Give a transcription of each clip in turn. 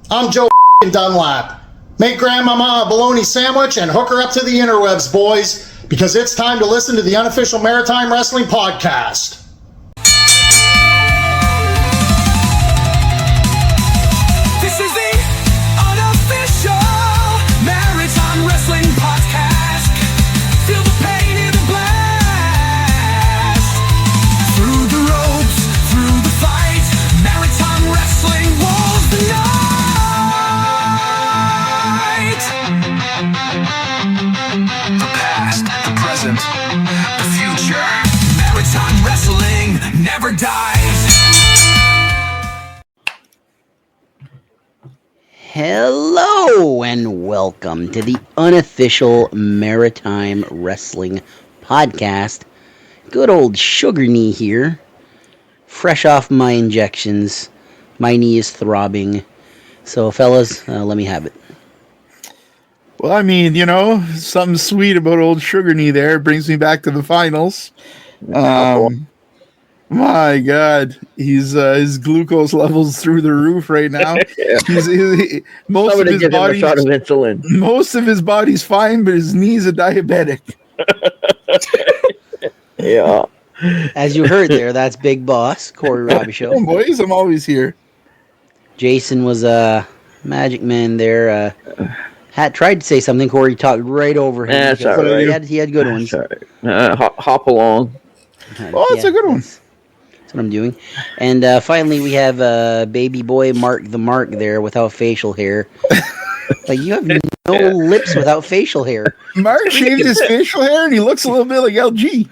I'm Joe Dunlap. Make Grandmama a bologna sandwich and hook her up to the interwebs, boys, because it's time to listen to the Unofficial Maritime Wrestling Podcast. This is the Unofficial Maritime Wrestling Podcast. Feel the pain in the blast. Through the ropes, through the fight, Maritime Wrestling walls the night. The past, the present, the future. Maritime Wrestling never dies. Hello and welcome to the Unofficial Maritime Wrestling Podcast. Good old Sugar Knee here. Fresh off my injections. My knee is throbbing. So fellas, let me have it. Well, I mean, something sweet about old Sugar Knee there. It brings me back to the finals. My God, his glucose levels through the roof right now. Most of his body's fine, but his knee's a diabetic. Yeah. As you heard there, that's Big Boss, Corey Robichaud. Oh, boys, I'm always here. Jason was a magic man there. Hat tried to say something. Corey talked right over him. That's all right. He had good ones. Hop along. Oh, that's a good one. That's what I'm doing. And finally, we have baby boy Mark the Mark there without facial hair. Like, you have no lips without facial hair. Mark shaved his facial hair and he looks a little bit like LG.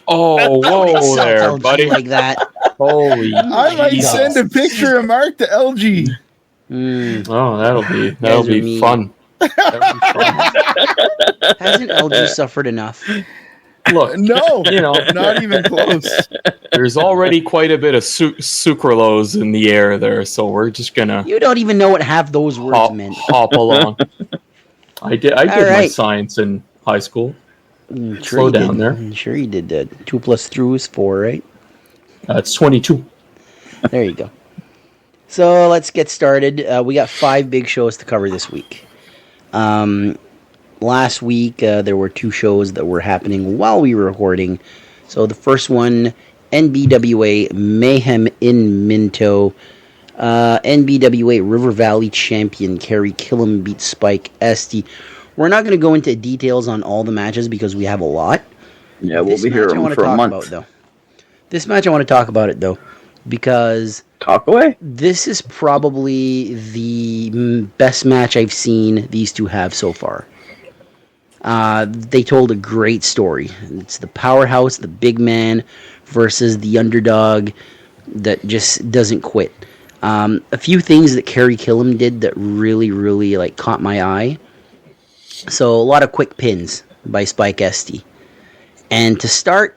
Oh, whoa there, LG buddy. like that. Holy I might Jesus. send a picture of Mark to LG. Oh, that'll be fun. That'll be fun. Hasn't LG suffered enough? Look, No, not even close. there's already quite a bit of sucralose in the air there, so we're just gonna You don't even know what half those words meant. hop along. I did my right. science in high school. Sure Slow you down did. there. Sure you did that. 2 + 3 is 4, right? It's 22. There you go. So let's get started. We got 5 big shows to cover this week. Last week, there were 2 shows that were happening while we were recording. So the first one, NBWA Mayhem in Minto. NBWA River Valley champion Kerry Killam beat Spike Esty. We're not going to go into details on all the matches because we have a lot. Yeah, we'll be here for a month. This match I want to talk about it, though, because Talk away. this is probably the best match I've seen these two have so far. They told a great story. It's the powerhouse, the big man, versus the underdog that just doesn't quit. A few things that Kerry Killam did that really caught my eye. So a lot of quick pins by Spike Esty. And to start,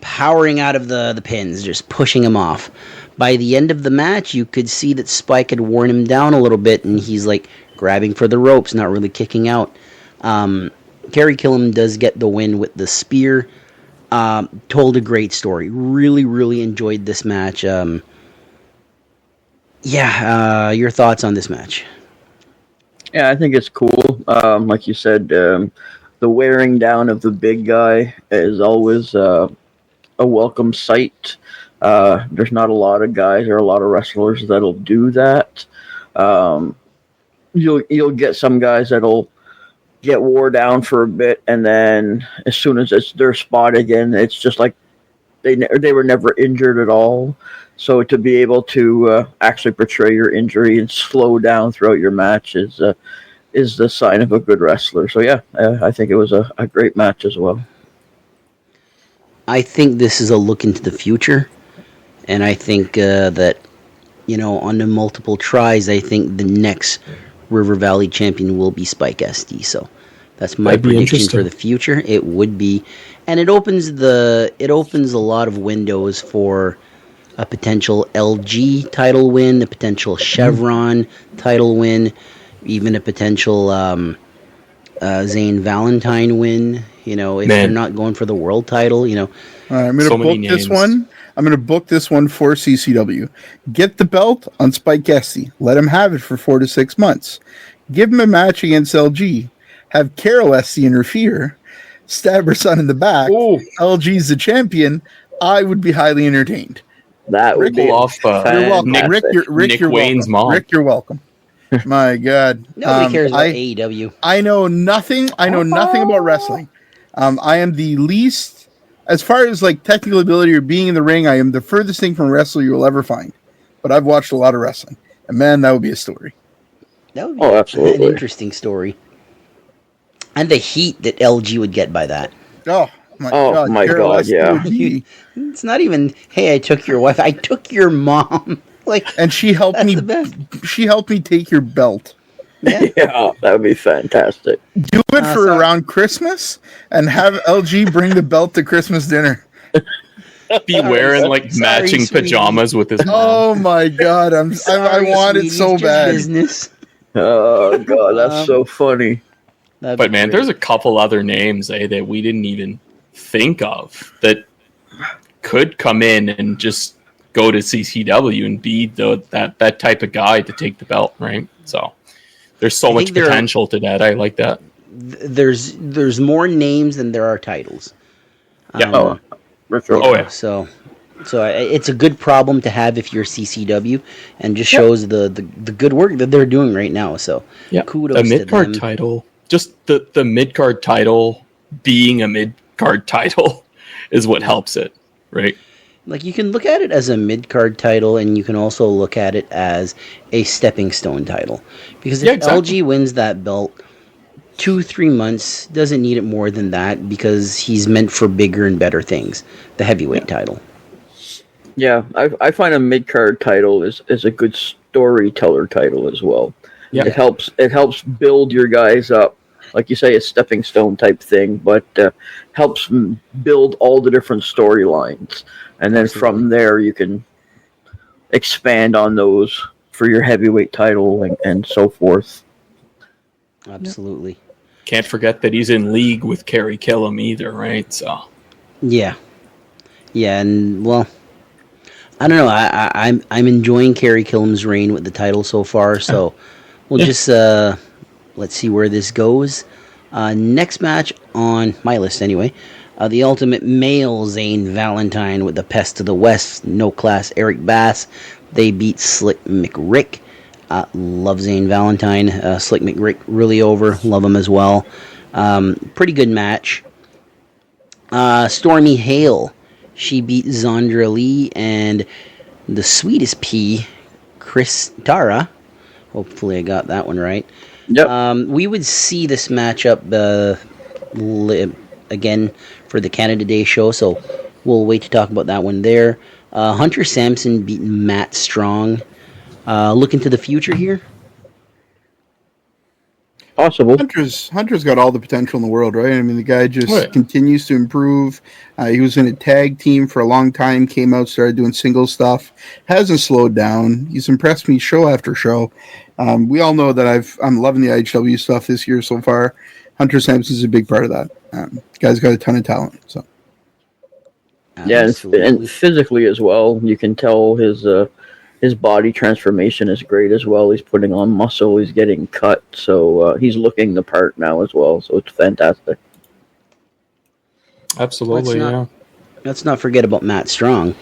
powering out of the pins, just pushing him off. By the end of the match, you could see that Spike had worn him down a little bit, and he's like grabbing for the ropes, not really kicking out. Kerry Killam does get the win with the spear. Told a great story. Really enjoyed this match. Your thoughts on this match? Yeah, I think it's cool. Like you said, the wearing down of the big guy is always a welcome sight. There's not a lot of guys or a lot of wrestlers that'll do that. You'll get some guys that'll get wore down for a bit, and then as soon as it's their spot again, it's just like they were never injured at all. So to be able to actually portray your injury and slow down throughout your match is the sign of a good wrestler. So yeah, I think it was a great match as well. I think this is a look into the future, and I think that, on the multiple tries, I think the next River Valley champion will be Spike Esty. So that's my prediction for the future. It would be, and it opens a lot of windows for a potential LG title win, a potential Chevron title win, even a potential Zane Valentine win. If they're not going for the world title, I'm going to book this one. I'm going to book this one for CCW. Get the belt on Spike Esty. Let him have it for 4 to 6 months. Give him a match against LG. Have Carol Esty interfere. Stab her son in the back. Ooh. LG's the champion. I would be highly entertained. That would be off, You're welcome. fantastic. Nick you're Wayne's welcome. mom. Rick, you're welcome. My God. Nobody cares about AEW. I know nothing. I know nothing about wrestling. I am the least, as far as like technical ability or being in the ring, I am the furthest thing from a wrestler you will ever find. But I've watched a lot of wrestling. And man, that would be a story. That would be absolutely. an interesting story. And the heat that LG would get by that. Oh, my Oh, God. my Carol God, Esty yeah. would be- It's not even, hey, I took your wife. I took your mom. Like, And she helped that's me. the best. She helped me take your belt. Yeah. Yeah, that would be fantastic. Do it for sorry. around Christmas and have LG bring the belt to Christmas dinner. Be wearing like Sorry, matching sweetie. pajamas with his mom. Oh my God! I Sorry, want sweetie, it so it's just bad. Business. Oh, God, that's so funny. That'd But be man, great. there's a couple other names that we didn't even think of that could come in and just go to CCW and be that type of guy to take the belt, right? So there's so I much think there are- potential to that. I like that. There's more names than there are titles. Yeah. Oh, yeah. So it's a good problem to have if you're CCW, and just shows the good work that they're doing right now. So Yeah. kudos The to mid card them. title, just the mid card title being a mid card title is what helps it, right? Like, you can look at it as a mid-card title, and you can also look at it as a stepping stone title. Because if exactly. LG wins that belt, 2-3 months, doesn't need it more than that, because he's meant for bigger and better things. The heavyweight title. Yeah, I find a mid-card title is a good storyteller title as well. Yeah. It helps build your guys up. Like you say, a stepping stone type thing, but helps build all the different storylines. And then from there, you can expand on those for your heavyweight title and so forth. Absolutely. Can't forget that he's in league with Kerry Killam either, right? So Yeah. Yeah, and, well, I don't know. I'm enjoying Kerry Killam's reign with the title so far, so we'll just let's see where this goes. Next match on my list, anyway. The Ultimate Male Zane Valentine with the Pest of the West, No Class Eric Bass. They beat Slick McRick. Love Zane Valentine. Slick McRick really over. Love him as well. Pretty good match. Stormy Hale. She beat Zandra Lee, and the sweetest pea, Chris Tara. Hopefully I got that one right. Yep. We would see this matchup again for the Canada Day show, so we'll wait to talk about that one there. Hunter Sampson beat Matt Strong. Looking to the future here. Possible. Hunter's got all the potential in the world, right? I mean, the guy just Right. continues to improve. He was in a tag team for a long time, came out, started doing single stuff, hasn't slowed down. He's impressed me show after show. We all know that I'm loving the IHW stuff this year so far. Hunter Sampson's a big part of that. The guy's got a ton of talent. So Yeah, and Absolutely. physically as well. You can tell his body transformation is great as well. He's putting on muscle. He's getting cut. So he's looking the part now as well. So it's fantastic. absolutely, Let's not forget about Matt Strong.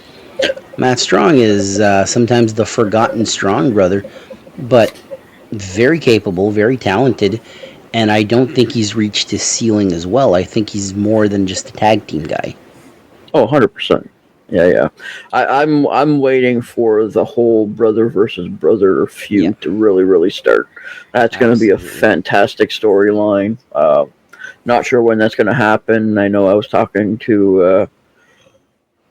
Matt Strong is sometimes the forgotten Strong brother, but very capable, very talented, and I don't think he's reached his ceiling as well. I think he's more than just a tag team guy. Oh, 100%. Yeah. I'm waiting for the whole brother versus brother feud to really, really start. That's going to be a fantastic storyline. Not sure when that's going to happen. I know I was talking to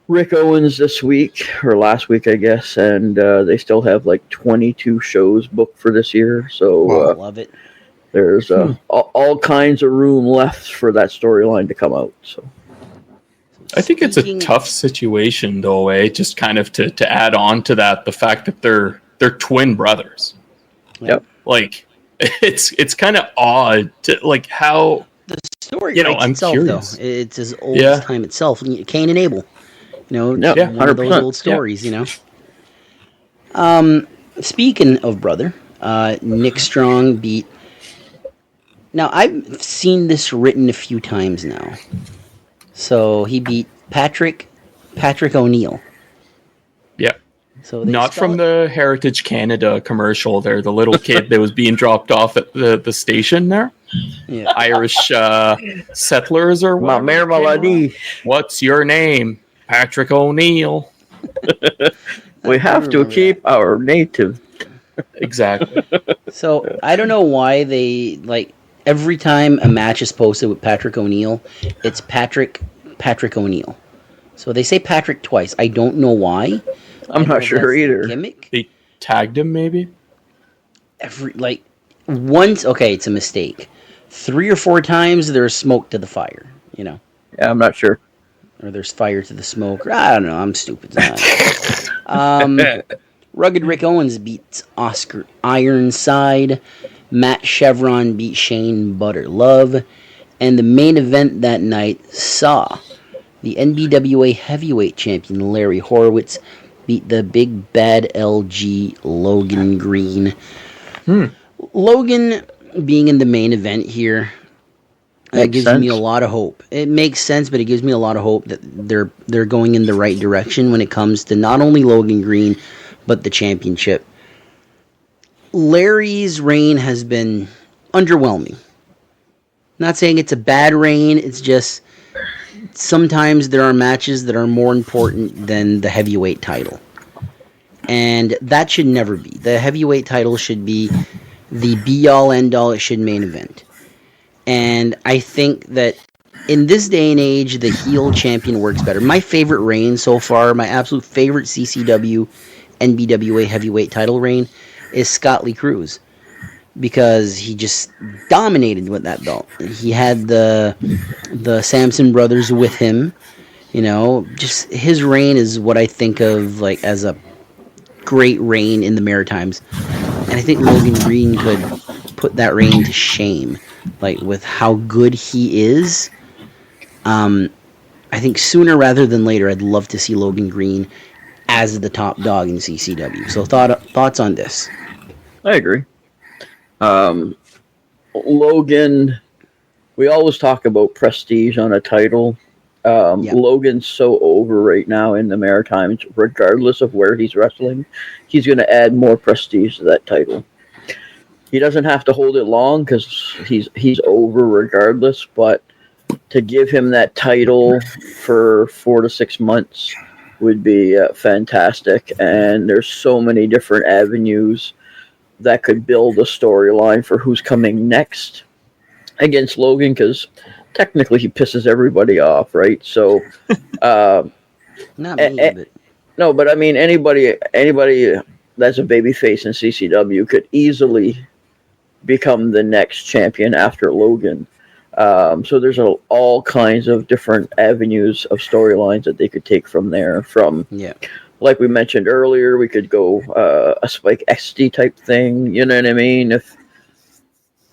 Rick Owens this week, or last week, I guess, and they still have like 22 shows booked for this year. So Love it. there's all kinds of room left for that storyline to come out. So. I think it's a Speaking- tough situation, though, just kind of to add on to that, the fact that they're twin brothers. Yep. Like, it's kind of odd to, like, how... The story You know, writes I'm itself, curious. though. It's as old as time itself. Cain and Abel. Yeah, one of those 100%, old stories, Speaking of brother, Nick Strong beat. Now I've seen this written a few times now. So he beat Patrick O'Neill. Yeah. So they Not spell from it- the Heritage Canada commercial there, the little kid that was being dropped off at the station there. Yeah. Irish settlers or Ma whatever. Mère Maladie. What's your name? Patrick O'Neill. We have to remember keep our native. Exactly. So I don't know why they every time a match is posted with Patrick O'Neill, it's Patrick O'Neill. So they say Patrick twice. I don't know why. I I'm don't know not if sure that's the either. Gimmick. They tagged him, maybe? Once, okay, it's a mistake. 3 or 4 times there's smoke to the fire, Yeah, I'm not sure. or there's fire to the smoke. Or, I don't know. I'm stupid. Rugged Rick Owens beats Oscar Ironside. Matt Chevron beat Shane Butter Love. And the main event that night saw the NBWA Heavyweight Champion Larry Horowitz beat the big bad LG Logan Green. Logan being in the main event here gives me a lot of hope. It makes sense, but it gives me a lot of hope that they're going in the right direction when it comes to not only Logan Green, but the championship. Larry's reign has been underwhelming. Not saying it's a bad reign, it's just sometimes there are matches that are more important than the heavyweight title. And that should never be. The heavyweight title should be the be-all, end-all. It should main event. And I think that in this day and age, the heel champion works better. My favorite reign so far, my absolute favorite CCW, NBWA heavyweight title reign is Scott Lee Cruz. Because he just dominated with that belt. He had the Samson brothers with him. Just his reign is what I think of as a great reign in the Maritimes. And I think Logan Green could put that reign to shame. With how good he is. I think sooner rather than later, I'd love to see Logan Green as the top dog in CCW. So thoughts on this? I agree. Logan, we always talk about prestige on a title. Logan's so over right now in the Maritimes, regardless of where he's wrestling. He's going to add more prestige to that title. He doesn't have to hold it long because he's over regardless, but to give him that title for 4 to 6 months would be fantastic. And there's so many different avenues that could build a storyline for who's coming next against Logan, because technically he pisses everybody off, right? So, Not me, but no, but I mean anybody that's a babyface in CCW could easily become the next champion after Logan. So there's all kinds of different avenues of storylines that they could take from there. Like we mentioned earlier, we could go a Spike SD type thing. You know what I mean?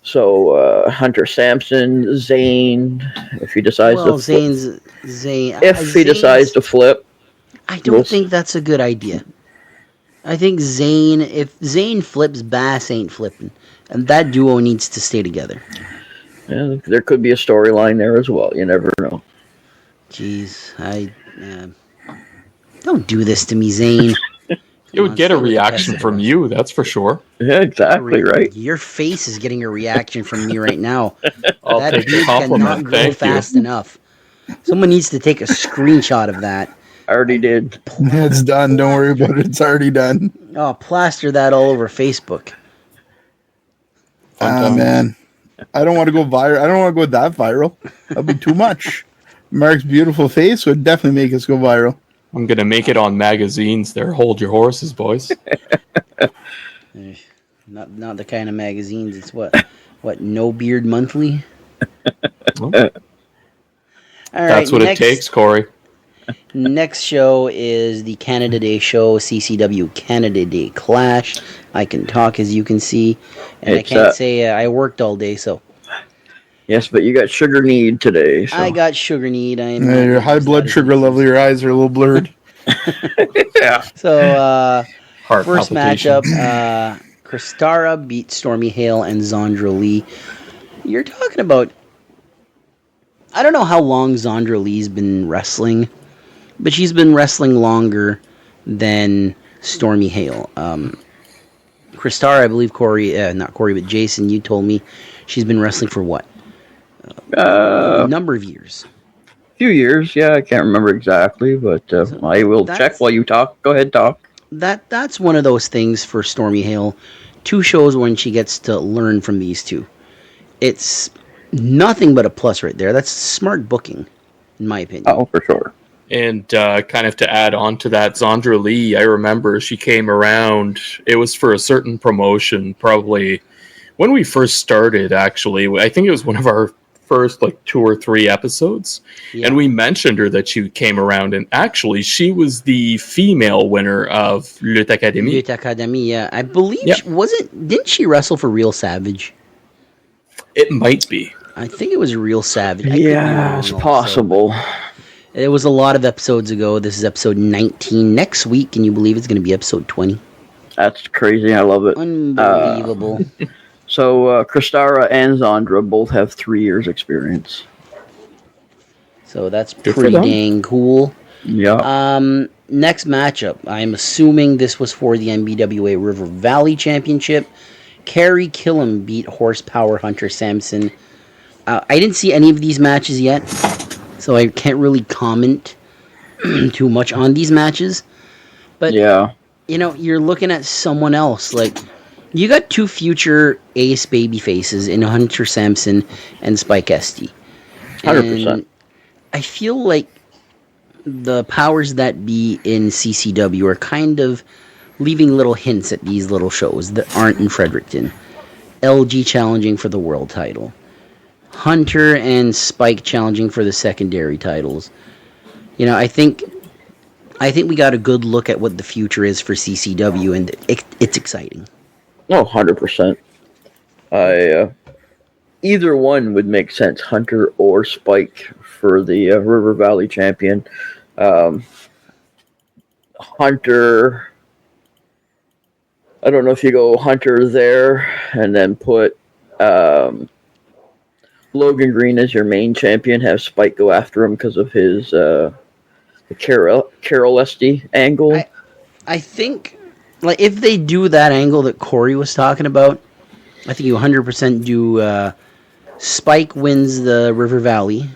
Hunter Sampson, Zane, if he decides to flip. If he decides to flip. I don't think that's a good idea. I think if Zane flips, Bass ain't flipping. And that duo needs to stay together. Yeah, there could be a storyline there as well. You never know. Jeez, don't do this to me, Zane. You would get a reaction from you, that's for sure. Yeah, exactly right. Your face is getting a reaction from me right now. I'll That take the beard cannot compliment. grow Thank fast you. enough. Someone needs to take a screenshot of that. I already did. It's done. Don't worry about it. It's already done. Oh, plaster that all over Facebook. Ah, man. I don't want to go viral. I don't want to go that viral. That'd be too much. Mark's beautiful face would definitely make us go viral. I'm going to make it on magazines there. Hold your horses, boys. Not the kind of magazines. It's what No Beard Monthly. Well, All right, that's what it takes, Corey. Next show is the Canada Day show, CCW Canada Day Clash. I can talk, as you can see, and I can't say I worked all day, so. Yes, but you got Sugar Need today. So. I got Sugar Need. I am Yeah, your high blood sugar level, your eyes are a little blurred. Yeah. So, Heart first palpitations. matchup, Kristara beat Stormy Hale and Zandra Lee. You're talking about... I don't know how long Zandra Lee's been wrestling, but she's been wrestling longer than Stormy Hale. Kristara, I believe not Corey, but Jason, you told me she's been wrestling for what? A number of years. Few years, yeah, I can't remember exactly, but I will check while you talk. Go ahead, talk. That's one of those things for Stormy Hale. 2 shows when she gets to learn from these two. It's nothing but a plus right there. That's smart booking, in my opinion. Oh, for sure. And kind of to add on to that, Zandra Lee, I remember she came around, it was for a certain promotion, probably when we first started, actually. I think it was one of our first 2 or 3 episodes. Yeah. And we mentioned her that she came around, and actually she was the female winner of Lutte Académie. Lutte Académie, yeah. I believe, Yeah. didn't she wrestle for Real Savage? It might be. I think it was Real Savage. I could be Yeah, wrong it's also. possible. It was a lot of episodes ago. This is episode 19. Next week, can you believe it's going to be episode 20? That's crazy. I love it. Unbelievable. So, Kristara and Zandra both have 3 years experience. So that's Good for pretty them. dang cool. Yeah. Next matchup. I'm assuming this was for the NBWA River Valley Championship. Carrie Killam beat Horsepower Hunter Sampson. I didn't see any of these matches yet, so I can't really comment too much on these matches. But, yeah. you're looking at someone else. You got 2 future ace baby faces in Hunter Sampson and Spike Esty. 100%. And I feel like the powers that be in CCW are kind of leaving little hints at these little shows that aren't in Fredericton. LG challenging for the world title. Hunter and Spike challenging for the secondary titles. I think we got a good look at what the future is for CCW, and it's exciting. No, 100%. Either one would make sense, Hunter or Spike, for the River Valley champion. Hunter, I don't know if you go Hunter there and then put Logan Green as your main champion, have Spike go after him because of his the Carol Esty angle. I think, if they do that angle that Corey was talking about, I think you 100% do Spike wins the River Valley,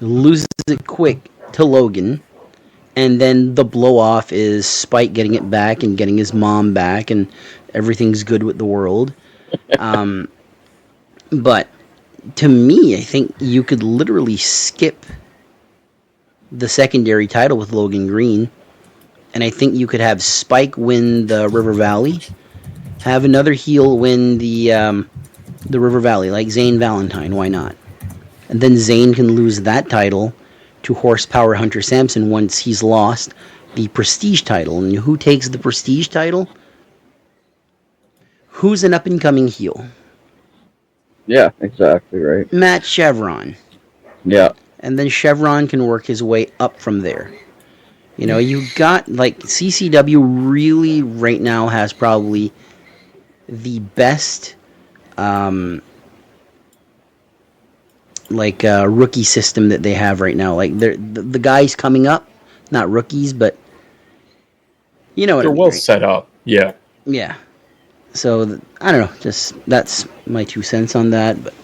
loses it quick to Logan, and then the blow-off is Spike getting it back and getting his mom back, and everything's good with the world. But to me, I think you could literally skip the secondary title with Logan Green, and I think you could have Spike win the River Valley, have another heel win the River Valley, like Zane Valentine. Why not? And then Zane can lose that title to Horsepower Hunter Sampson once he's lost the Prestige title. And who takes the Prestige title? Who's an up-and-coming heel? Yeah, exactly right. Matt Chevron. Yeah. And then Chevron can work his way up from there. You got, CCW really right now has probably the best, rookie system that they have right now. The guys coming up, not rookies, but you know what They're I mean, well right? set up. Yeah. Yeah. So, I don't know, just, that's my 2 cents on that, but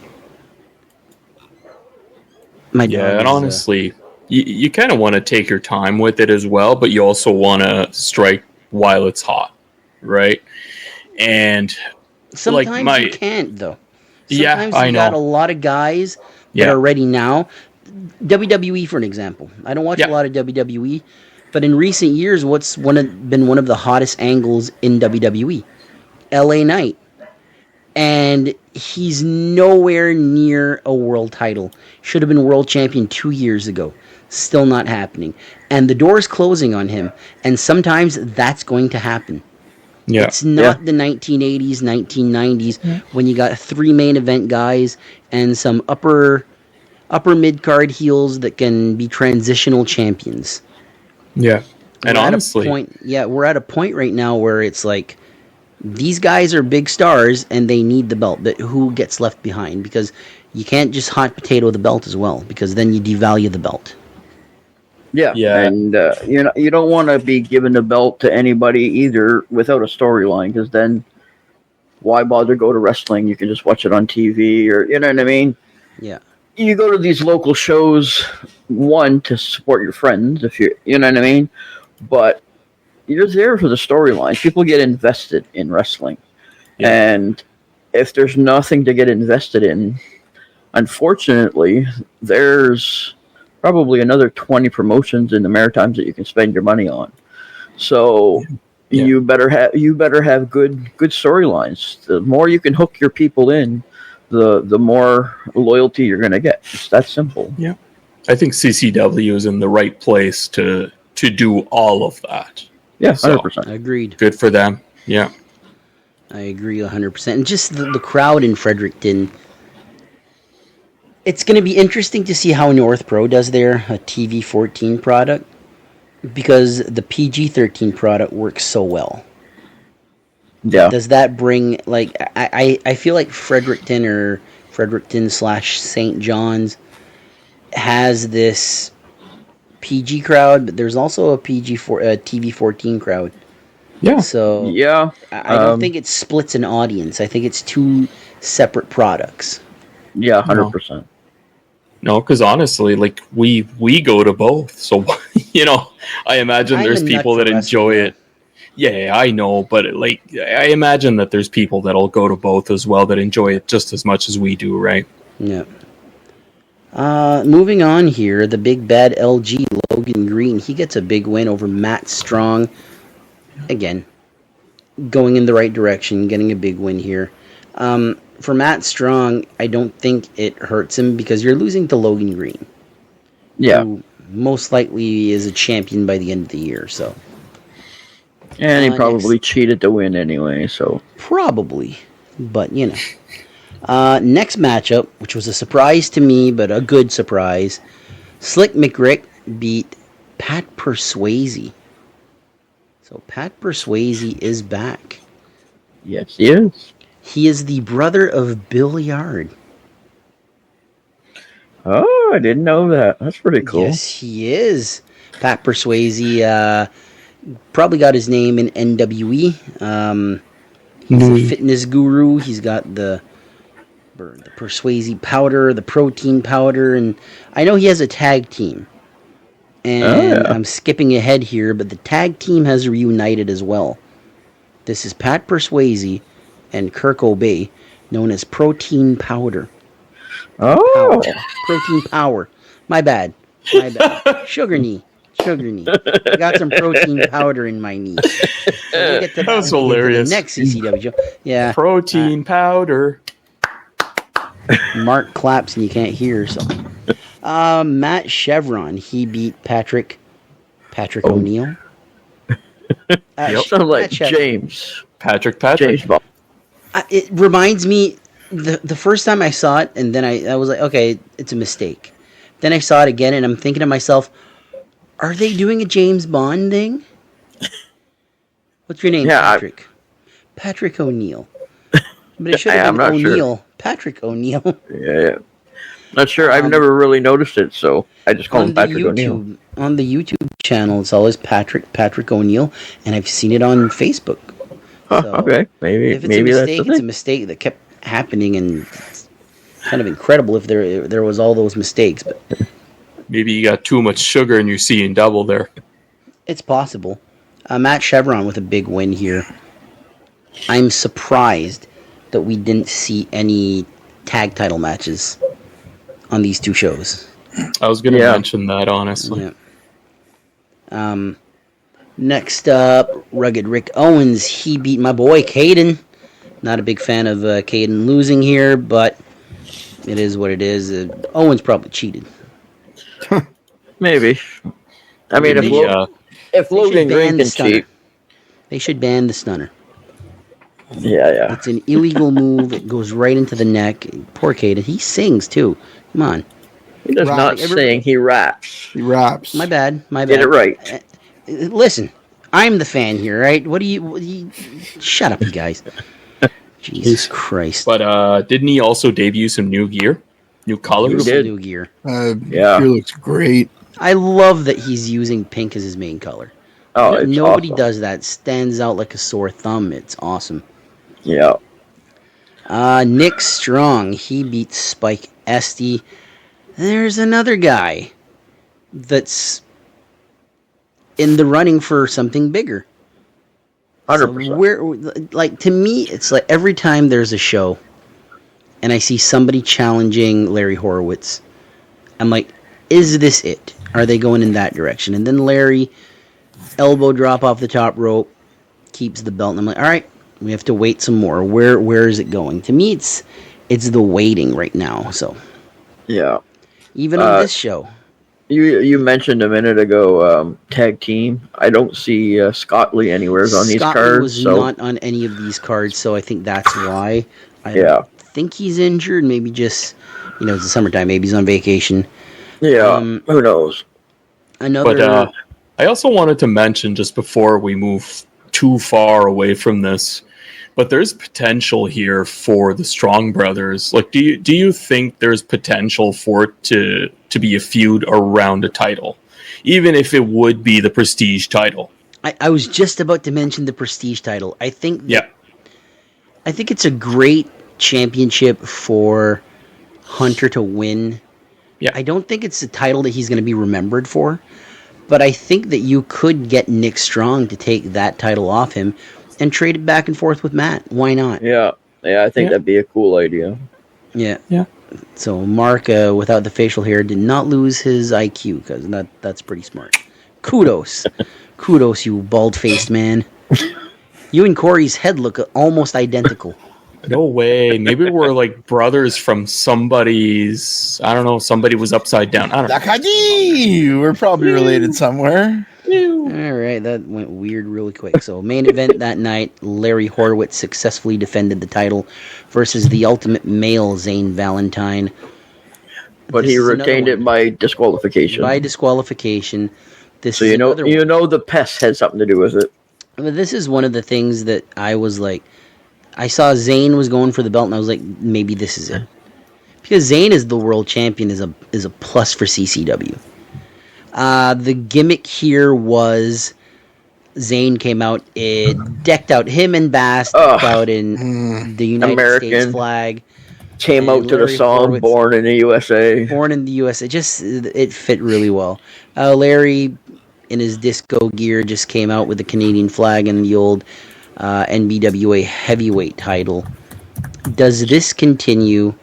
my Yeah, dog and is, honestly, you kind of want to take your time with it as well, but you also want to strike while it's hot, right? And sometimes you can't, though. Yeah, Sometimes I you know. got a lot of guys that Yeah. are ready now. WWE, for an example. I don't watch Yeah. a lot of WWE, but in recent years, what's been one of the hottest angles in WWE? LA Knight. And he's nowhere near a world title. Should have been world champion 2 years ago. Still not happening. And the door's closing on him. And sometimes that's going to happen. Yeah. It's not the 1980s, 1990s when you got 3 main event guys and some upper mid card heels that can be transitional champions. Yeah. And We're at a honestly, point, we're at a point right now where it's like these guys are big stars and they need the belt, but who gets left behind? Because you can't just hot potato the belt as well, because then you devalue the belt. Yeah. And you don't want to be giving the belt to anybody either without a storyline, because then why bother go to wrestling? You can just watch it on TV, or you know what I mean. Yeah. You go to these local shows, one, to support your friends, if you know what I mean, but you're there for the storyline. People get invested in wrestling, and if there's nothing to get invested in, unfortunately, there's probably another 20 promotions in the Maritimes that you can spend your money on. So you better have good storylines. The more you can hook your people in, the more loyalty you're going to get. It's that simple. Yeah. I think CCW is in the right place to do all of that. Yeah, 100%. 100%. Agreed. Good for them. Yeah. I agree 100%. And just the crowd in Fredericton, it's going to be interesting to see how North Pro does their TV-14 product, because the PG-13 product works so well. Yeah. Does that bring, like, I feel like Fredericton/St. John's has this PG crowd, but there's also a TV-14 crowd. Yeah. So Yeah. I don't think it splits an audience. I think it's two separate products. Yeah, 100%. No, because honestly, like we go to both, so I imagine I'm there's a nut people for that enjoy wrestling. it. Yeah, I know, but I imagine that there's people that'll go to both as well that enjoy it just as much as we do, right? Yeah. Moving on here, the big bad LG, Logan Green, he gets a big win over Matt Strong. Again, going in the right direction, getting a big win here. For Matt Strong, I don't think it hurts him because you're losing to Logan Green. Yeah. Who most likely is a champion by the end of the year, so. And he probably cheated to win anyway, so. Probably, but next matchup, which was a surprise to me, but a good surprise. Slick McRick beat Pat Persuasi. So Pat Persuasi is back. Yes, he is. He is the brother of Bill Yard. Oh, I didn't know that. That's pretty cool. Yes, he is. Pat Persuasi probably got his name in NWE. He's a fitness guru. He's got the Persuasi powder, the protein powder, and I know he has a tag team. And I'm skipping ahead here, but the tag team has reunited as well. This is Pat Persuasi and Kirk Obey, known as Protein Powder. Oh. Protein Power. My bad. Sugar knee. I got some protein powder in my knee. So we'll get to That was hilarious. Next CCW. Yeah. Protein powder. Mark claps and you can't hear, so. Matt Chevron, he beat Patrick O'Neill. Sounds like James. Patrick. James Bond. It reminds me, the first time I saw it, and then I was like, okay, it's a mistake. Then I saw it again, and I'm thinking to myself, are they doing a James Bond thing? What's your name, Patrick? Patrick O'Neill. But it should have been O'Neill. Sure. Patrick O'Neill. Yeah. Not sure. I've never really noticed it, so I just call him Patrick O'Neill. On the YouTube channel, it's always Patrick O'Neill, and I've seen it on Facebook. Huh, So, okay, maybe if it's a mistake, that's the it's a thing. mistake that kept happening, and it's kind of incredible if there was all those mistakes. But Maybe you got too much sugar and you're seeing double there. it's possible. Matt Chevron with a big win here. I'm surprised that we didn't see any tag title matches on these two shows. I was going to mention that, honestly. Yeah. Next up, Rugged Rick Owens. He beat my boy, Caden. Not a big fan of Caden losing here, but it is what it is. Owens probably cheated. Maybe. I mean, if Logan Green can cheat. They should ban the stunner. Yeah. It's an illegal move. It goes right into the neck. Poor Caden. He sings too. Come on. He does Right. not sing. He raps. He raps. My bad. Get it right. Listen, I'm the fan here, right? What do you shut up, you guys. Jesus Christ. But didn't he also debut some new gear? New colors? He did. New gear. Yeah. Gear looks great. I love that he's using pink as his main color. Oh, it's Nobody awesome. does that. Stands out like a sore thumb. It's awesome. Yeah. Nick Strong, he beats Spike Esty. There's another guy that's in the running for something bigger. 100%. Like, to me, it's like every time there's a show and I see somebody challenging Larry Horowitz, I'm like, is this it? Are they going in that direction? And then Larry, elbow drop off the top rope, keeps the belt, and I'm like, all right, we have to wait some more. Where is it going? To me, it's the waiting right now. So Yeah. even on this show, You mentioned a minute ago tag team. I don't see Scott Lee anywhere on these Scott cards. was So not on any of these cards, so I think that's why. I Yeah. think he's injured. Maybe just, it's the summertime. Maybe he's on vacation. yeah, who knows? Another. But I also wanted to mention, just before we move too far away from this, but there's potential here for the Strong Brothers. Like, do you think there's potential for it to be a feud around a title, even if it would be the Prestige title? I was just about to mention the Prestige title. I think. Yeah. I think it's a great championship for Hunter to win. Yeah. I don't think it's a title that he's going to be remembered for, but I think that you could get Nick Strong to take that title off him and trade it back and forth with Matt. Why not? Yeah, I think that'd be a cool idea. Yeah. Yeah. So Mark, without the facial hair, did not lose his IQ, because that's pretty smart. Kudos. Kudos, you bald-faced man. You and Corey's head look almost identical. No way. Maybe we're like brothers from somebody's. I don't know. Somebody was upside down. I don't know. Dakaji! We're probably related somewhere. All right, that went weird really quick. So, main event that night, Larry Horowitz successfully defended the title versus the Ultimate Male, Zane Valentine. But This he is another retained it one. by disqualification. By disqualification. This So is you know another one. the pest had something to do with it. But this is one of the things that I was like, I saw Zayn was going for the belt, and I was like, maybe this is it, because Zayn is the world champion is a plus for CCW. The gimmick here was Zayn came out, it decked out him and Bass, decked out in the United American. States flag, Came And out to the Larry song Horowitz- "Born in the USA." born in the US. It fit really well. Larry in his disco gear just came out with the Canadian flag and the old NBWA heavyweight title. Does this continue?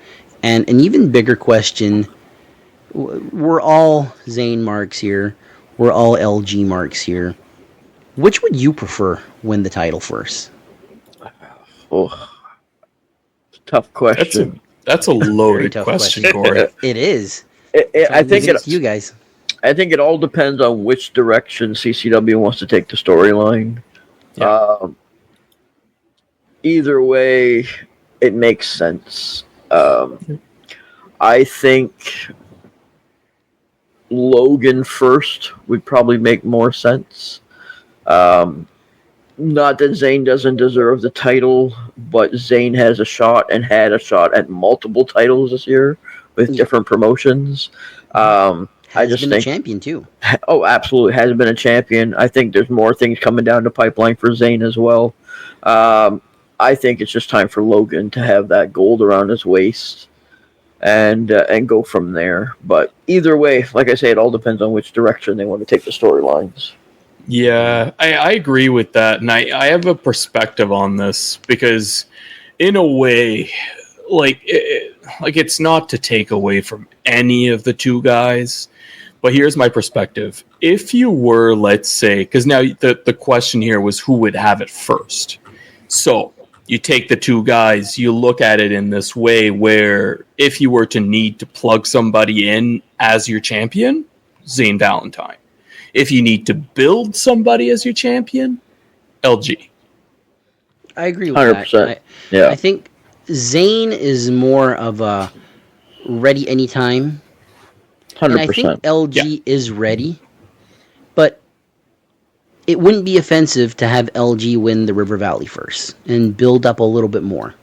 And an even bigger question, we're all Zane marks here. We're all LG marks here. Which would you prefer win the title first? Oh, tough question. That's a Very loaded tough question, question. Corey. It is. I think it's you guys. I think it all depends on which direction CCW wants to take the storyline. Yeah. Either way, it makes sense. I think Logan first would probably make more sense. Not that Zayn doesn't deserve the title, but Zayn has a shot and had a shot at multiple titles this year with different promotions. I just been think a champion too. Oh, absolutely. Has been a champion. I think there's more things coming down the pipeline for Zayn as well. I think it's just time for Logan to have that gold around his waist and go from there. But either way, like I say, it all depends on which direction they want to take the storylines. Yeah, I agree with that. And I have a perspective on this because, in a way, it's not to take away from any of the two guys. But here's my perspective. If you were, let's say, because now the question here was who would have it first. So you take the two guys, you look at it in this way where if you were to need to plug somebody in as your champion, Zane Valentine. If you need to build somebody as your champion, LG. I agree with 100%. that. Yeah. I think Zayn is more of a ready anytime. And I think 100%. LG is ready, but it wouldn't be offensive to have LG win the River Valley first and build up a little bit more.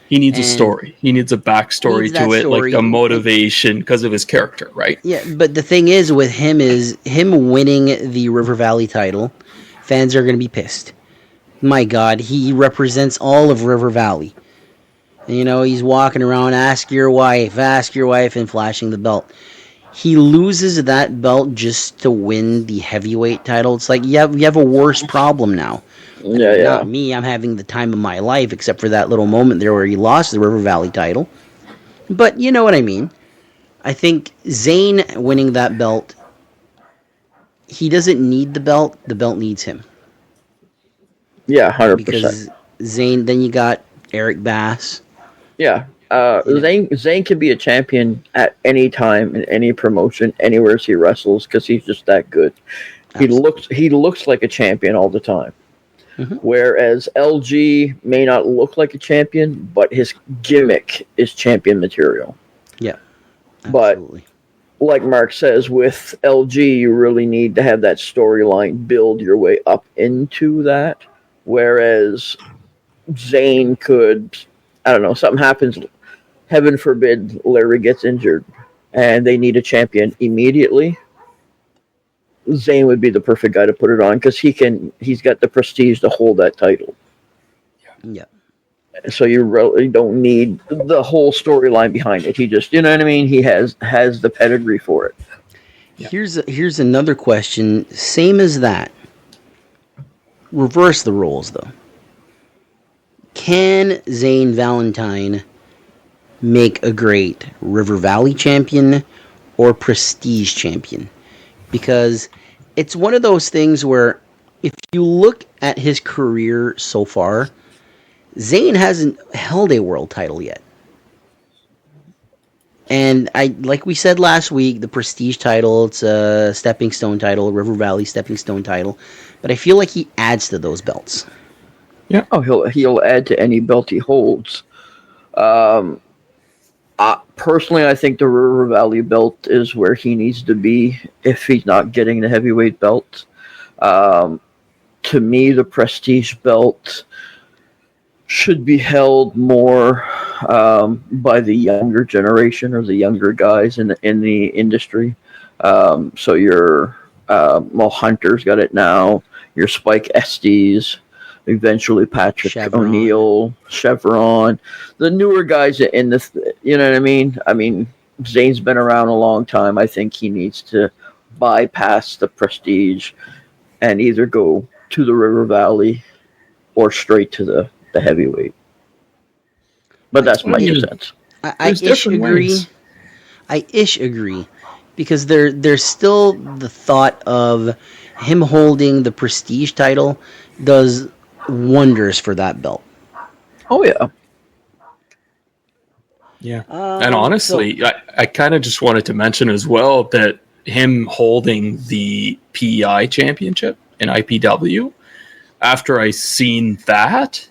He needs a And story. He needs a backstory needs that to it, story. like a motivation because of his character, right? Yeah, but the thing is with him is him winning the River Valley title, fans are going to be pissed. My God, he represents all of River Valley. You know, he's walking around, ask your wife, and flashing the belt. He loses that belt just to win the heavyweight title. It's like, you have a worse problem now. Yeah, Not me. I'm having the time of my life, except for that little moment there where he lost the River Valley title. But you know what I mean. I think Zayn winning that belt, he doesn't need the belt needs him. Yeah, 100%. Because Zayn, then you got Eric Bass. Yeah. Zayn can be a champion at any time in any promotion, anywhere he wrestles, because he's just that good. He looks like a champion all the time. Mhm. Whereas LG may not look like a champion, but his gimmick is champion material. Yeah. But Absolutely. like Mark says, with LG, you really need to have that storyline, build your way up into that. Whereas Zayn could, I don't know, something happens, heaven forbid Larry gets injured, and they need a champion immediately. Zayn would be the perfect guy to put it on because he's got the prestige to hold that title. Yeah. So you really don't need the whole storyline behind it. He just, you know what I mean? He has the pedigree for it. Yeah. Here's another question, same as that. Reverse the roles though. Can Zayn Valentine make a great River Valley champion or prestige champion? Because it's one of those things where if you look at his career so far, Zayn hasn't held a world title yet. And like we said last week, the prestige title, it's a stepping stone title, River Valley stepping stone title, but I feel like he adds to those belts. Yeah. Oh, he'll add to any belt he holds. Personally, I think the River Valley belt is where he needs to be if he's not getting the heavyweight belt. To me, the prestige belt should be held more by the younger generation or the younger guys in the industry. So your Hunter's got it now. Your Spike Estes. Eventually, Patrick Chevron. O'Neal, Chevron, the newer guys in this. You know what I mean? I mean, Zayn's been around a long time. I think he needs to bypass the prestige and either go to the River Valley or straight to the heavyweight. But that's my 2 cents. I ish agree. I ish agree because there's still the thought of him holding the prestige title does wonders for that belt. Oh yeah. Yeah. And honestly, I kind of just wanted to mention as well that him holding the PEI championship in IPW, after I seen that,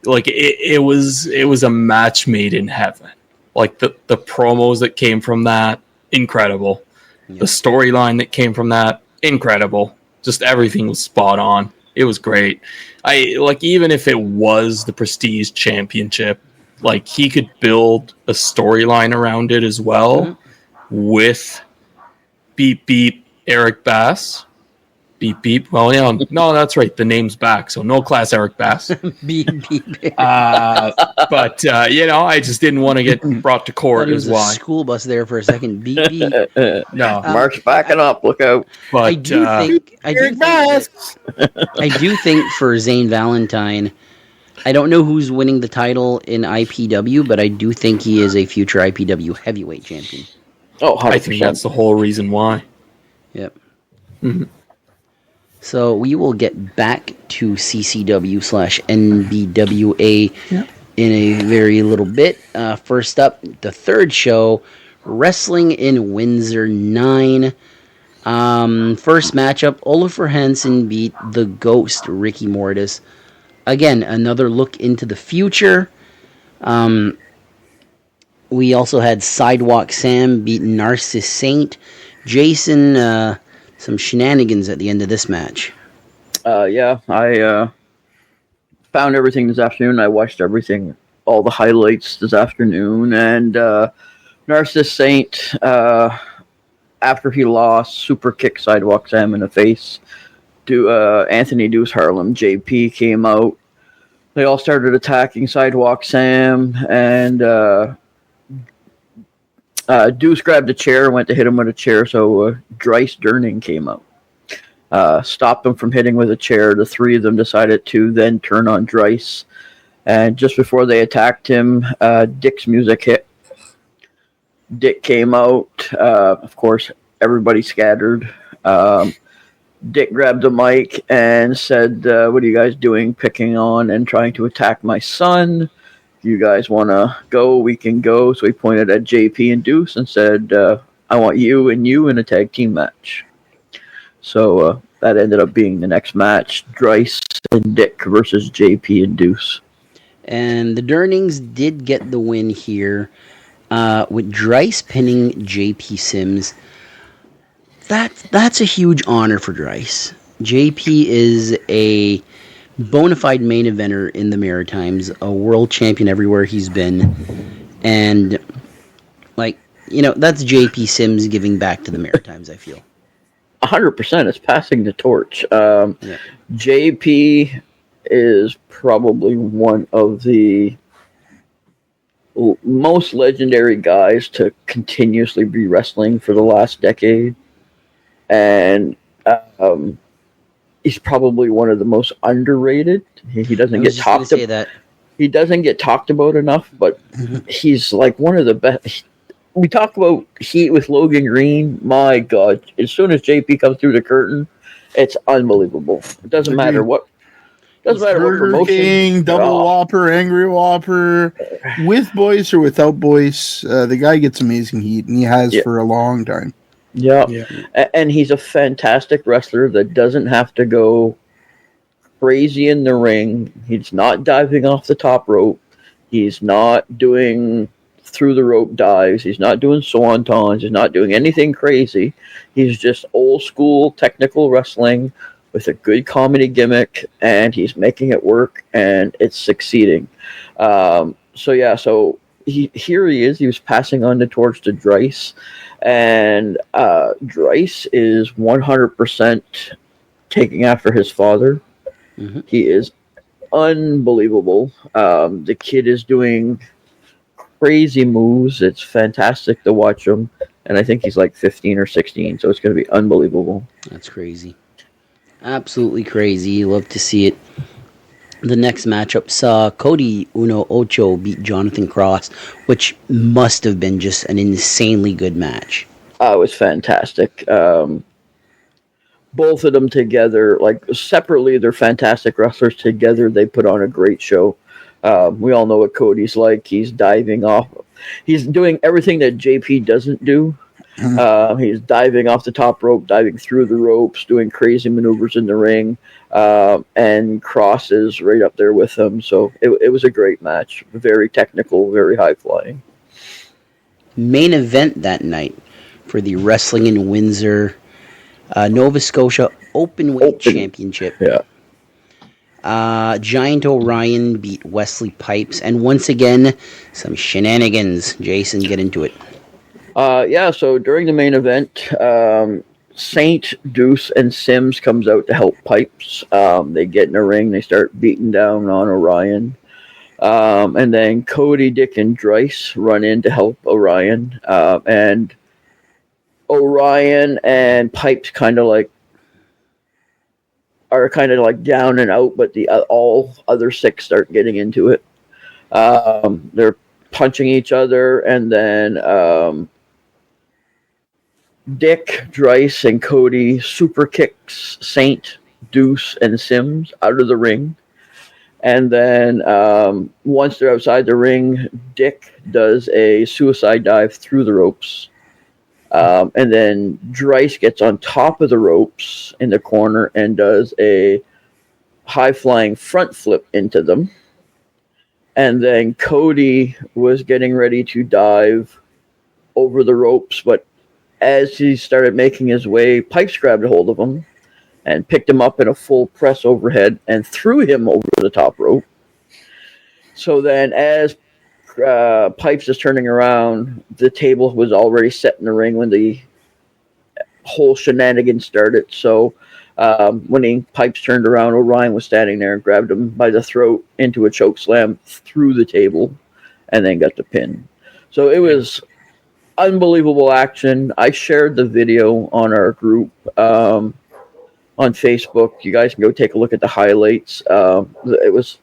like it was a match made in heaven. Like the promos that came from that, incredible. Yeah. The storyline that came from that, incredible. Just everything was spot on. It was great. I like, even if it was the prestige championship, like he could build a storyline around it as well with beep beep Eric Bass. Beep beep. Well, yeah, no, that's right. The name's back, so no class Eric Bass. beep beep. But I just didn't want to get brought to court. Is why a school bus there for a second. Beep beep. No, Mark's backing up. Look out! But I do think for Zayn Valentine, I don't know who's winning the title in IPW, but I do think he is a future IPW heavyweight champion. Oh, 100%. I think that's the whole reason why. Yep. Mm-hmm. So we will get back to CCW/NBWA in a very little bit. First up, the third show, Wrestling in Windsor 9. First matchup, Oliver Hansen beat the Ghost, Ricky Mortis. again, another look into the future. We also had Sidewalk Sam beat Narcissus Saint. Jason, some shenanigans at the end of this match. Yeah, I found everything this afternoon. I watched everything, all the highlights this afternoon, and Narcissus Saint, after he lost, super kicked Sidewalk Sam in the face. Anthony Deuce Harlem, JP came out. They all started attacking Sidewalk Sam, and Deuce grabbed a chair and went to hit him with a chair, so Dryce Durning came out. Stopped him from hitting with a chair. The three of them decided to then turn on Dryce. And just before they attacked him, Dick's music hit. Dick came out. Of course, everybody scattered. Dick grabbed a mic and said, what are you guys doing, picking on and trying to attack my son? If you guys want to go, we can go. So he pointed at JP and Deuce and said, I want you and you in a tag team match. So that ended up being the next match, Dryce and Dick versus JP and Deuce. And the Durnings did get the win here with Dryce pinning JP Sims. That's a huge honor for Dryce. JP is a bona fide main eventer in the Maritimes, a world champion everywhere he's been. And, that's JP Sims giving back to the Maritimes, I feel. 100%. It's passing the torch. JP is probably one of the most legendary guys to continuously be wrestling for the last decade. And he's probably one of the most underrated. He doesn't get talked about. He doesn't get talked about enough, but he's like one of the best. We talk about heat with Logan Green. My God, as soon as JP comes through the curtain, it's unbelievable. It doesn't matter what. Doesn't matter what promotion. King, Double Whopper, Angry Whopper, with boys or without boys, the guy gets amazing heat, and he has for a long time. Yeah, and he's a fantastic wrestler that doesn't have to go crazy in the ring. He's not diving off the top rope. He's not doing through the rope dives. He's not doing swantons. He's not doing anything crazy. He's just old school technical wrestling with a good comedy gimmick, and he's making it work, and it's succeeding. So here he is. He was passing on the torch to Dryce, and Dryce is 100% taking after his father. Mm-hmm. He is unbelievable. The kid is doing crazy moves. It's fantastic to watch him, and I think he's like 15 or 16, so it's going to be unbelievable. That's crazy. Absolutely crazy. Love to see it. The next matchup saw Cody Uno Ocho beat Jonathan Cross, which must have been just an insanely good match. It was fantastic. Both of them together, like separately, they're fantastic wrestlers. Together, they put on a great show. We all know what Cody's like. He's diving off. He's doing everything that JP doesn't do. He's diving off the top rope, diving through the ropes, doing crazy maneuvers in the ring, and Cross is right up there with him. So it was a great match. Very technical, very high-flying. Main event that night for the Wrestling in Windsor Nova Scotia Openweight Championship. Yeah. Giant Orion beat Wesley Pipes, and once again, some shenanigans. Jason, get into it. So during the main event, Saint, Deuce, and Sims comes out to help Pipes. They get in a ring, they start beating down on Orion. And then Cody, Dick, and Dryce run in to help Orion. And Orion and Pipes are kind of like down and out, but the all other six start getting into it. They're punching each other, and then Dick, Dryce, and Cody super kicks Saint, Deuce, and Sims out of the ring. And then once they're outside the ring, Dick does a suicide dive through the ropes. And then Dryce gets on top of the ropes in the corner and does a high-flying front flip into them. And then Cody was getting ready to dive over the ropes, but as he started making his way, Pipes grabbed a hold of him and picked him up in a full press overhead and threw him over the top rope. So then as Pipes is turning around, the table was already set in the ring when the whole shenanigan started. So when Pipes turned around, Orion was standing there and grabbed him by the throat into a choke slam through the table and then got the pin. So it was unbelievable action. I shared the video on our group on Facebook. You guys can go take a look at the highlights. It was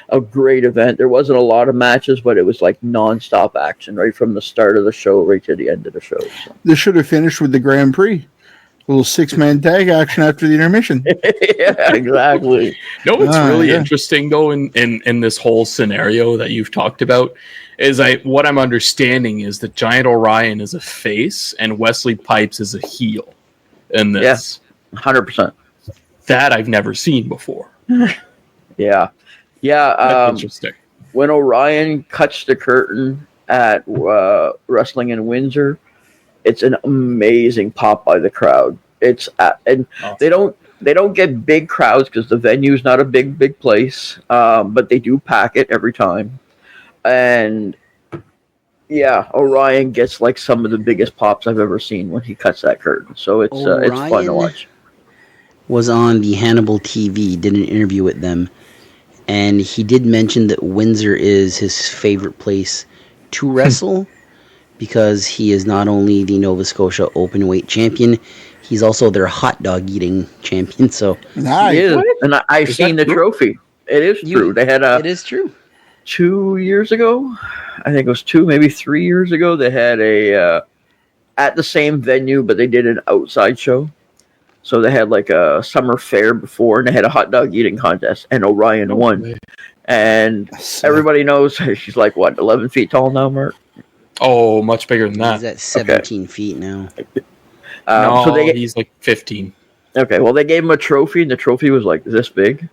a great event. There wasn't a lot of matches, but it was like non-stop action right from the start of the show right to the end of the show. So. This should have finished with the Grand Prix. A little 6-man tag action after the intermission. Yeah, exactly. No, what's really interesting though in this whole scenario that you've talked about is what I'm understanding is that Giant Orion is a face and Wesley Pipes is a heel in this. Yeah, 100%. That I've never seen before. Yeah. That's interesting. When Orion cuts the curtain at Wrestling in Windsor, it's an amazing pop by the crowd. It's and awesome. They don't get big crowds because the venue's not a big place, but they do pack it every time. And yeah, Orion gets like some of the biggest pops I've ever seen when he cuts that curtain. So it's fun to watch. Was on the Hannibal TV, did an interview with them, and he did mention that Windsor is his favorite place to wrestle because he is not only the Nova Scotia openweight champion, he's also their hot dog eating champion. So nice. He is. And I've seen the trophy. It is true. They had it is true. 2 years ago, I think it was 2, maybe 3 years ago, they had a at the same venue, but they did an outside show. So they had like a summer fair before, and they had a hot dog eating contest, and Orion won. And everybody knows she's like, what, 11 feet tall now, Mark? Oh, much bigger than that. He's at 17 feet now. No, so he's like 15. Okay, well, they gave him a trophy, and the trophy was like this big.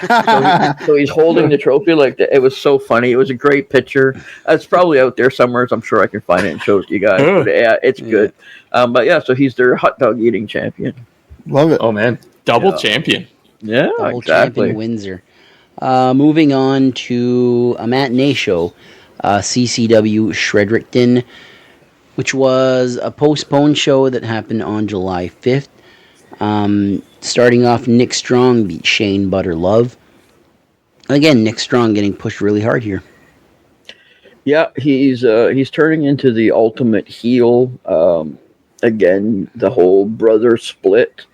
So he's holding the trophy like that. It was so funny. It was a great picture. It's probably out there somewhere. I'm sure I can find it and show it to you guys. But yeah, it's good. But yeah, so he's their hot dog eating champion. Love it. Oh man, double champion. Yeah, double exactly. champion Windsor. Moving on to a matinee show, CCW Shredrickton, which was a postponed show that happened on July 5th. Starting off, Nick Strong beat Shane Butter Love. Again, Nick Strong getting pushed really hard here. Yeah, he's turning into the ultimate heel. Again, the whole brother split.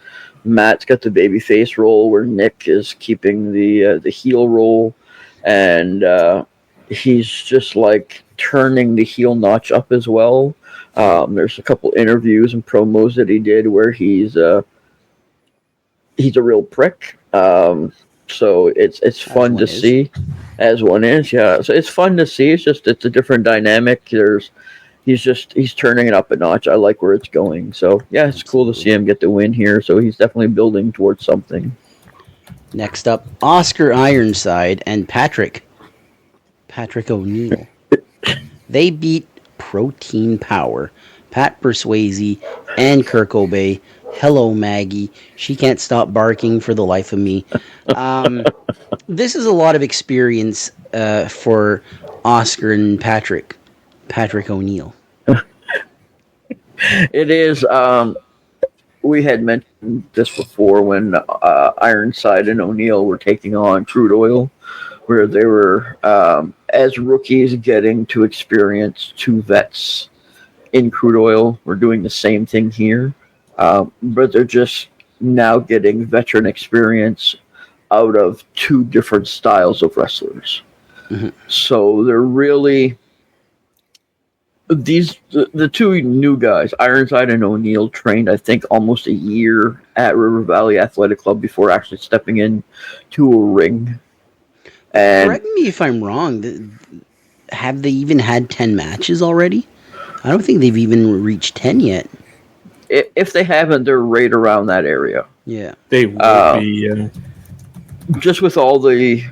Matt's got the babyface role where Nick is keeping the heel role, and he's just like turning the heel notch up as well. There's a couple interviews and promos that he did where he's a real prick. So it's fun to see, as one is. Yeah, so it's fun to see. It's a different dynamic. He's turning it up a notch. I like where it's going. So yeah, it's cool to see him get the win here. So he's definitely building towards something. Next up, Oscar Ironside and Patrick O'Neill. They beat Protein Power, Pat Persuasi, and Kirk Obey. Hello, Maggie. She can't stop barking for the life of me. This is a lot of experience for Oscar and Patrick O'Neill. It is. We had mentioned this before when Ironside and O'Neill were taking on Crude Oil, where they were, as rookies, getting to experience two vets in Crude Oil. We're doing the same thing here, but they're just now getting veteran experience out of two different styles of wrestlers. Mm-hmm. So they're really... The two new guys, Ironside and O'Neill, trained, I think, almost a year at River Valley Athletic Club before actually stepping in to a ring. And correct me if I'm wrong. Have they even had 10 matches already? I don't think they've even reached 10 yet. If they haven't, they're right around that area. Yeah. They will be... just with all the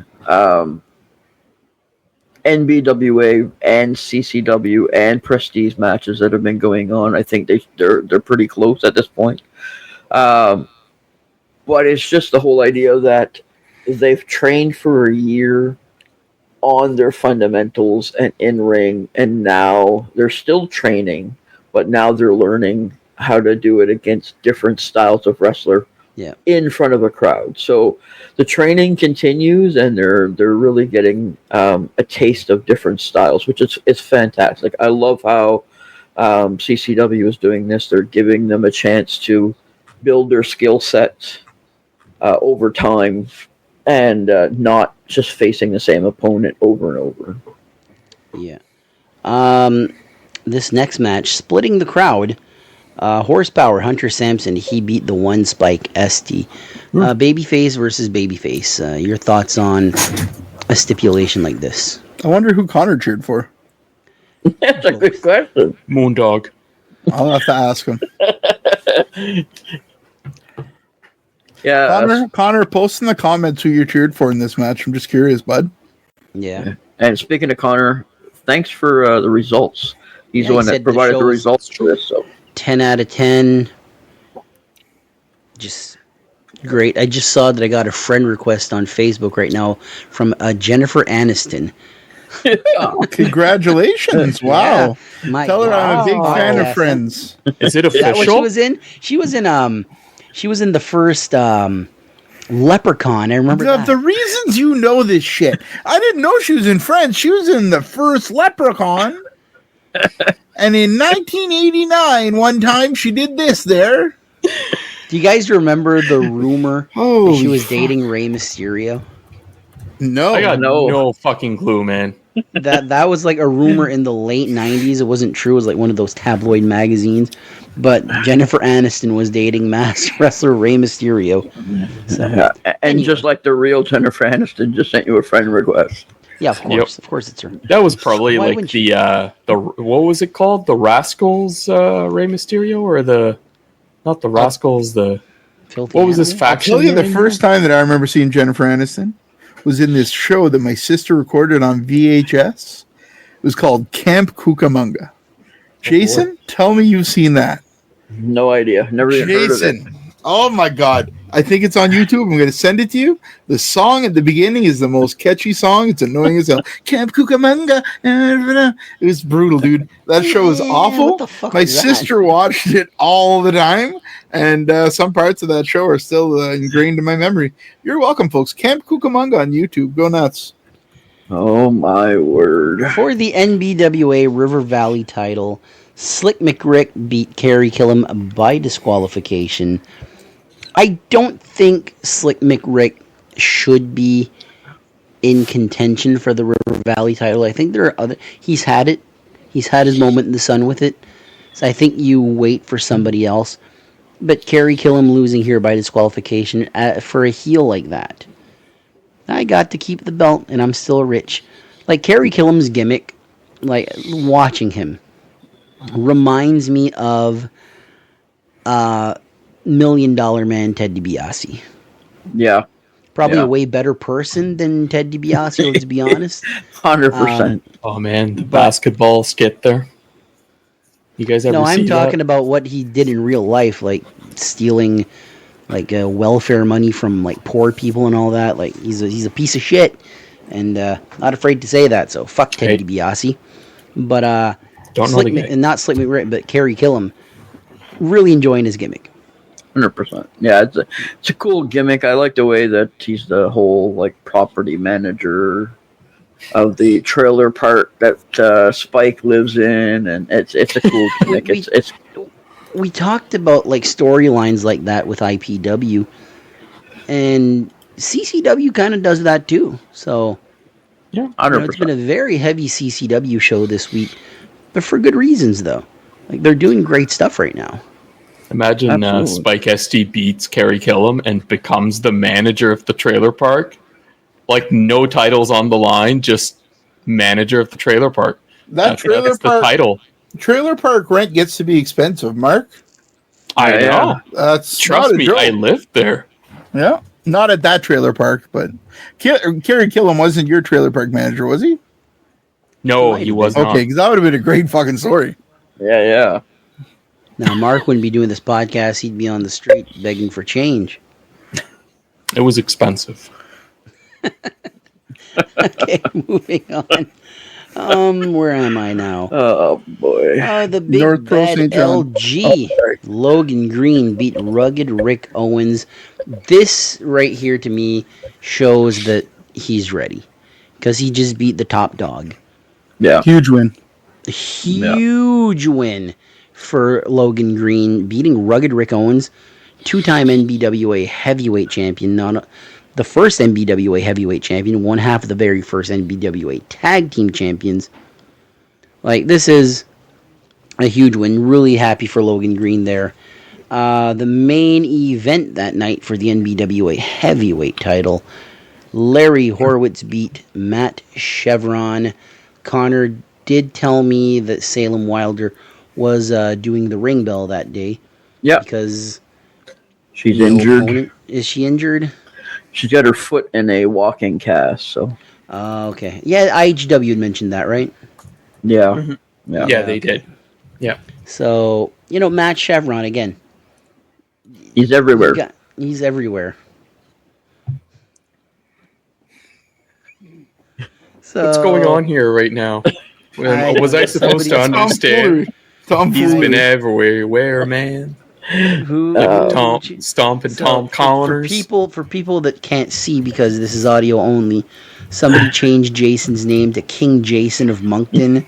NBWA and CCW and Prestige matches that have been going on, I think they're pretty close at this point. But it's just the whole idea that they've trained for a year on their fundamentals and in ring, and now they're still training, but now they're learning how to do it against different styles of wrestler in front of a crowd. So the training continues, and they're really getting a taste of different styles, which is fantastic. I love how CCW is doing this. They're giving them a chance to build their skill set over time, and not just facing the same opponent over and over. Yeah. This next match, splitting the crowd. Horsepower, Hunter Sampson, he beat the one Spike ST. Babyface versus Babyface. Your thoughts on a stipulation like this? I wonder who Connor cheered for. That's a good question. Moondog. I'll have to ask him. Yeah, Connor, post in the comments who you cheered for in this match. I'm just curious, bud. Yeah. And speaking of Connor, thanks for the results. He's the one that provided the results for this. So 10 out of 10. Just great. I just saw that I got a friend request on Facebook right now from Jennifer Aniston. Congratulations. Wow. Yeah, Tell her I'm a big fan of podcast. Friends. Is it Is that what she official? was in? She was in the first Leprechaun. I remember that. The reasons you know this shit. I didn't know she was in Friends. She was in the first Leprechaun. And in 1989, one time she did this there. Do you guys remember the rumor that she was dating Rey Mysterio? No. I got no fucking clue, man. That was like a rumor in the late 90s. It wasn't true. It was like one of those tabloid magazines. But Jennifer Aniston was dating masked wrestler Rey Mysterio. So, and anyway. just like the real Jennifer Aniston just sent you a friend request. Yeah, of course. Of course it's her. That was probably Why like wouldn't the what was it called? The Rascals Rey Mysterio, or not the Rascals, the Filthy what was this animal? faction? I'll tell you the name? first time that I remember seeing Jennifer Aniston was in this show that my sister recorded on VHS. It was called Camp Cucamonga. Jason, tell me you've seen that. No idea. Never even heard of it. Jason. Oh my God. I think it's on YouTube. I'm going to send it to you. The song at the beginning is the most catchy song. It's annoying as hell. Camp Cucamonga. It was brutal, dude. That show was awful. what the fuck My is that? sister watched it all the time, and some parts of that show are still ingrained in my memory. You're welcome, folks. Camp Cucamonga on YouTube. Go nuts. Oh my word. For the NBWA River Valley title, Slick McRick beat Kerry Killam by disqualification. I don't think Slick McRick should be in contention for the River Valley title. I think there are other... He's had it. He's had his moment in the sun with it. So I think you wait for somebody else. But Kerry Killam losing here by disqualification for a heel like that. I got to keep the belt, and I'm still rich. Like, Kerry Killam's gimmick, like, watching him, reminds me of $1 Million Man Ted DiBiase. Yeah. Probably a way better person than Ted DiBiase, let's be honest. 100%. Oh man, the basketball skit there. You guys ever No, see I'm talking that? about what he did in real life, like stealing like welfare money from like poor people and all that. Like he's a piece of shit, and not afraid to say that. So fuck Ted DiBiase. But Don't know the guy. and not Slick McRick, but Kerry Killam. Really enjoying his gimmick. 100%. Yeah, it's a cool gimmick. I like the way that he's the whole like property manager of the trailer park that Spike lives in, and it's a cool gimmick. We talked about like storylines like that with IPW, and CCW kind of does that too. So Yeah, 100%. it's been a very heavy CCW show this week, but for good reasons though. Like they're doing great stuff right now. Imagine Absolutely. Spike ST beats Kerry Killam and becomes the manager of the trailer park. Like no titles on the line, just manager of the trailer park. That trailer That's the park, title. trailer park rent gets to be expensive, Mark. I Yeah. know. That's Trust not a me, joke. I lived there. Yeah. Not at that trailer park, but Kerry Killam wasn't your trailer park manager, was he? No, he was not. Okay, because that would have been a great fucking story. Yeah. Now, Mark wouldn't be doing this podcast. He'd be on the street begging for change. It was expensive. Okay, moving on. Where am I now? Oh boy. The big North Pro bad St. John. LG. Logan Green beat rugged Rick Owens. This right here to me shows that he's ready. Because he just beat the top dog. Yeah. Huge win. Huge win for Logan Green, beating rugged Rick Owens, two-time NBWA heavyweight champion, the first NBWA heavyweight champion, one half of the very first NBWA tag team champions. Like, this is a huge win. Really happy for Logan Green there. The main event that night for the NBWA heavyweight title, Larry Horowitz beat Matt Chevron. Connor did tell me that Salem Wilder was doing the ring bell that day. Yeah. Because She's no injured. opponent- Is she injured? She's got her foot in a walking cast, so Okay. Yeah, IHW had mentioned that, right? yeah. Yeah. Yeah, they did. Yeah. So, Matt Chevron, again. He's everywhere. He's everywhere. So, What's going on here right now? Was I supposed to understand? He's been everywhere, man. Who? Stomping So, Tom Connors. For people that can't see because this is audio only, somebody changed Jason's name to King Jason of Moncton,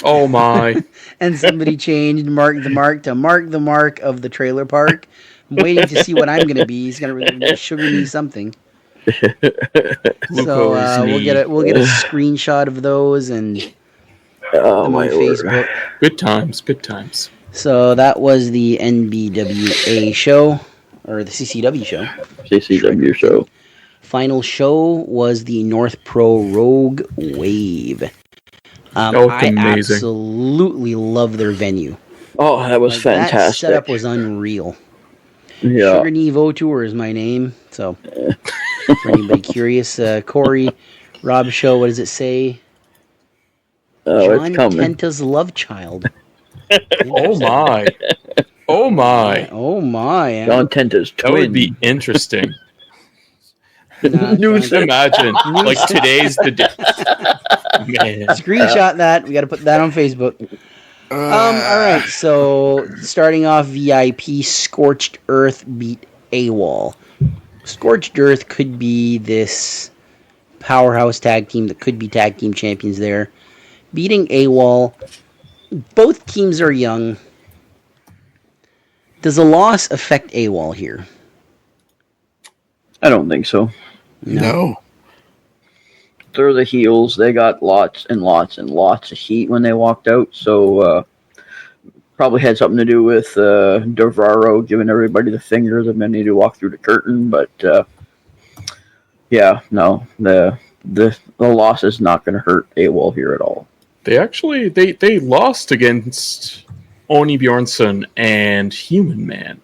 Oh my! and somebody changed Mark the Mark to Mark the Mark of the trailer park. I'm waiting to see what I'm going to be. He's going to sugar me something. So we'll get a screenshot of those and Oh them my on lord. Facebook. Good times. Good times. So that was the NBWA show, or the CCW show. CCW show. Final show was the North Pro Rogue Wave. That looked I amazing. absolutely love their venue. Oh, that was That fantastic. setup was unreal. Yeah. Sugar Nevo Tour is my name. So, for anybody curious, Corey, Rob Show, what does it say? Oh, John it's coming. Tenta's love child. Oh my! Oh my! Oh my! John Tenta's That would twin. be interesting. Nah, Just John- imagine, like today's the day. Man, Screenshot that. We got to put that on Facebook. All right. So starting off, VIP Scorched Earth beat AWOL. Scorched Earth could be this powerhouse tag team that could be tag team champions there. Beating AWOL. Both teams are young. Does a loss affect AWOL here? I don't think so. No. They're the heels. They got lots and lots and lots of heat when they walked out. So probably had something to do with Devarro giving everybody the finger the minute he walked through the curtain. But yeah, no, the loss is not going to hurt AWOL here at all. they actually they lost against Oni Bjornsson and Human Man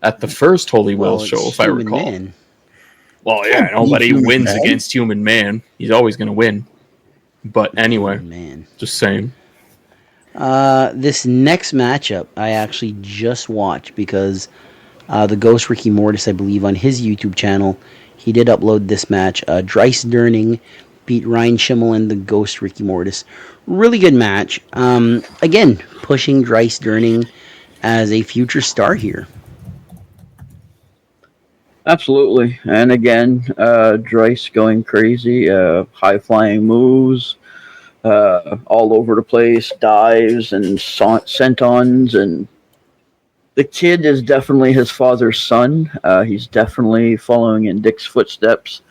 at the first Holy Will Well, show, it's if I Human recall. Man. Well, yeah, nobody Human wins Man. against Human Man. He's always going to win. But anyway, Man. just saying. This next matchup I actually just watched because the Ghost Ricky Mortis, I believe, on his YouTube channel, he did upload this match. Dries Durning beat Ryan Schimmel and the Ghost Ricky Mortis. Really good match. Again, pushing Dries Durning as a future star here. Absolutely. And again, Dries going crazy, high-flying moves, all over the place, dives and sentons. And the kid is definitely his father's son. He's definitely following in Dick's footsteps,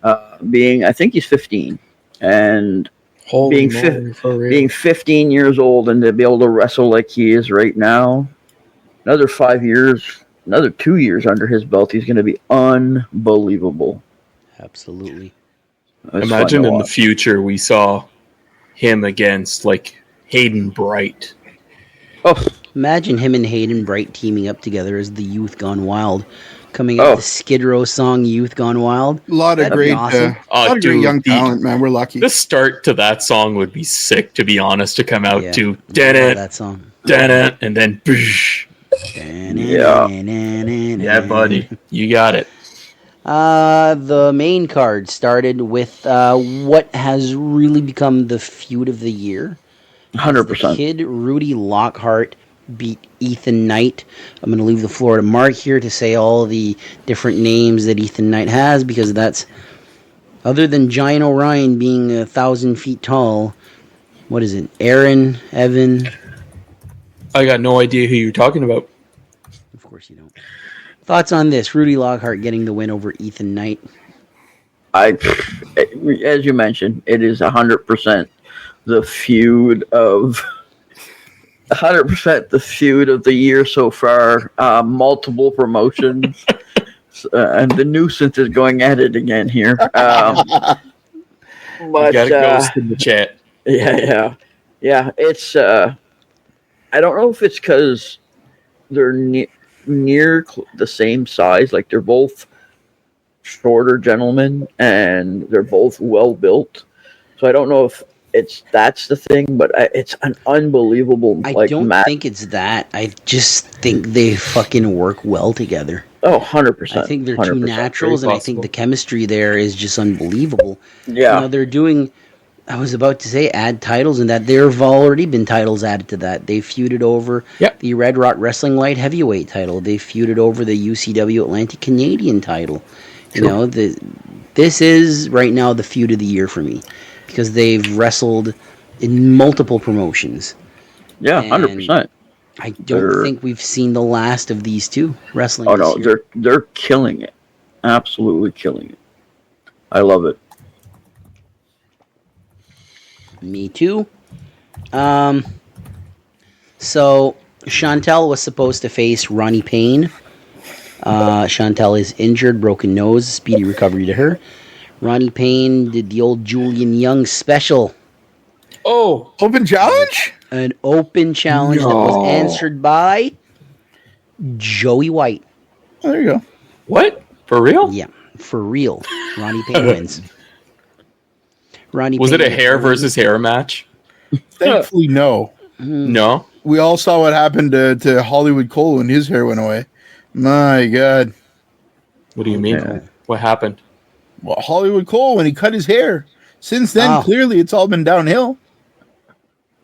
I think he's 15. And Holy being moly, for real. being 15 years old and to be able to wrestle like he is right now, another 5 years, another 2 years under his belt, he's going to be unbelievable. Absolutely. It's Imagine fun to in the watch. future we saw him against like Hayden Bright. Oh, Imagine him and Hayden Bright teaming up together as the Youth Gone Wild, coming out with the Skid Row song "Youth Gone Wild." A lot of That'd be great, awesome. great young talent, man. We're lucky. The start to that song would be sick, to be honest, to come out to that song, and then yeah, buddy, you got it. The main card started with what has really become the feud of the year. 100%. Kid Rudy Lockhart beat Ethan Knight. I'm going to leave the floor to Mark here to say all the different names that Ethan Knight has, because that's, other than Giant Orion being 1,000 feet tall, what is it? Aaron, Evan? I got no idea who you're talking about. Of course you don't. Thoughts on this? Rudy Lockhart getting the win over Ethan Knight. As you mentioned, it is 100% the feud of 100% the feud of the year so far. Multiple promotions, and the nuisance is going at it again here. But you gotta ghost in the chat. Yeah. It's I don't know if it's because they're near the same size. Like, they're both shorter gentlemen and they're both well built. So I don't know if that's the thing, but it's an unbelievable I don't think it's that. I just think they fucking work well together. Oh, 100%. I think they're 100%. two naturals, and I think the chemistry there is just unbelievable. Yeah. You know, they're doing, I was about to say add titles, and that there have already been titles added to that. They feuded over the Red Rock Wrestling Light Heavyweight title. They feuded over the UCW Atlantic Canadian title. You know, this is right now the feud of the year for me, because they've wrestled in multiple promotions. Yeah, 100%. I don't think we've seen the last of these two wrestling. Oh no, they're killing it, absolutely killing it. I love it. Me too. So Chantel was supposed to face Ronnie Payne. Chantel is injured, broken nose, speedy recovery to her. Ronnie Payne did the old Julian Young special. Oh, open challenge? An open challenge that was answered by Joey White. Oh, there you go. What? For real? Yeah, for real. Ronnie Payne wins. Was it a hair versus hair match? Thankfully, no. No. We all saw what happened to Hollywood Cole when his hair went away. My God. What do you mean? What happened? Well, Hollywood Cole, when he cut his hair. Since then, clearly, it's all been downhill.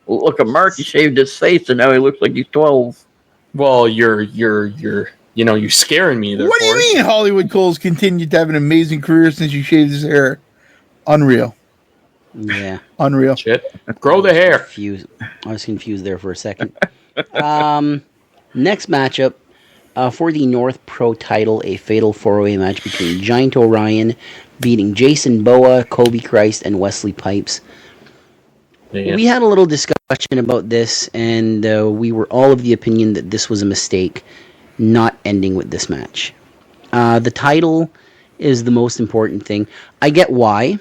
Look at Mark. He shaved his face, and now he looks like he's 12. Well, you're scaring me. What do you mean Hollywood Cole's continued to have an amazing career since you shaved his hair? Unreal. Yeah. Unreal. Shit. Grow the hair. I was confused there for a second. Next matchup, for the North Pro title, a fatal 4-way match between Giant Orion beating Jason Boa, Kobe Christ, and Wesley Pipes. Yeah. We had a little discussion about this, and we were all of the opinion that this was a mistake, not ending with this match. The title is the most important thing. I get why.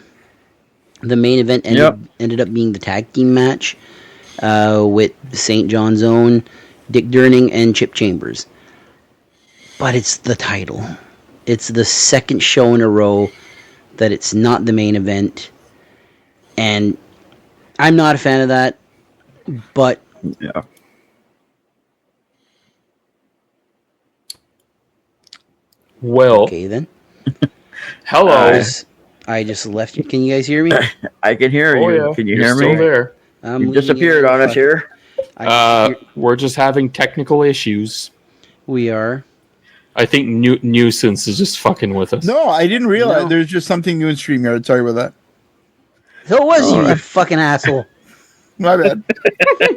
The main event ended up being the tag team match with St. John's Own, Dick Durning, and Chip Chambers. But it's the title. It's the second show in a row that it's not the main event. And I'm not a fan of that, but... Yeah. Well... Okay, then. Hello. I just left you. Can you guys hear me? I can hear you. Yeah. Can you You're hear still me? There. You disappeared on us here. We're just having technical issues. We are. I think Nuisance is just fucking with us. No, I didn't realize there's just something new in StreamYard. Sorry about that. So it was you fucking asshole. My bad.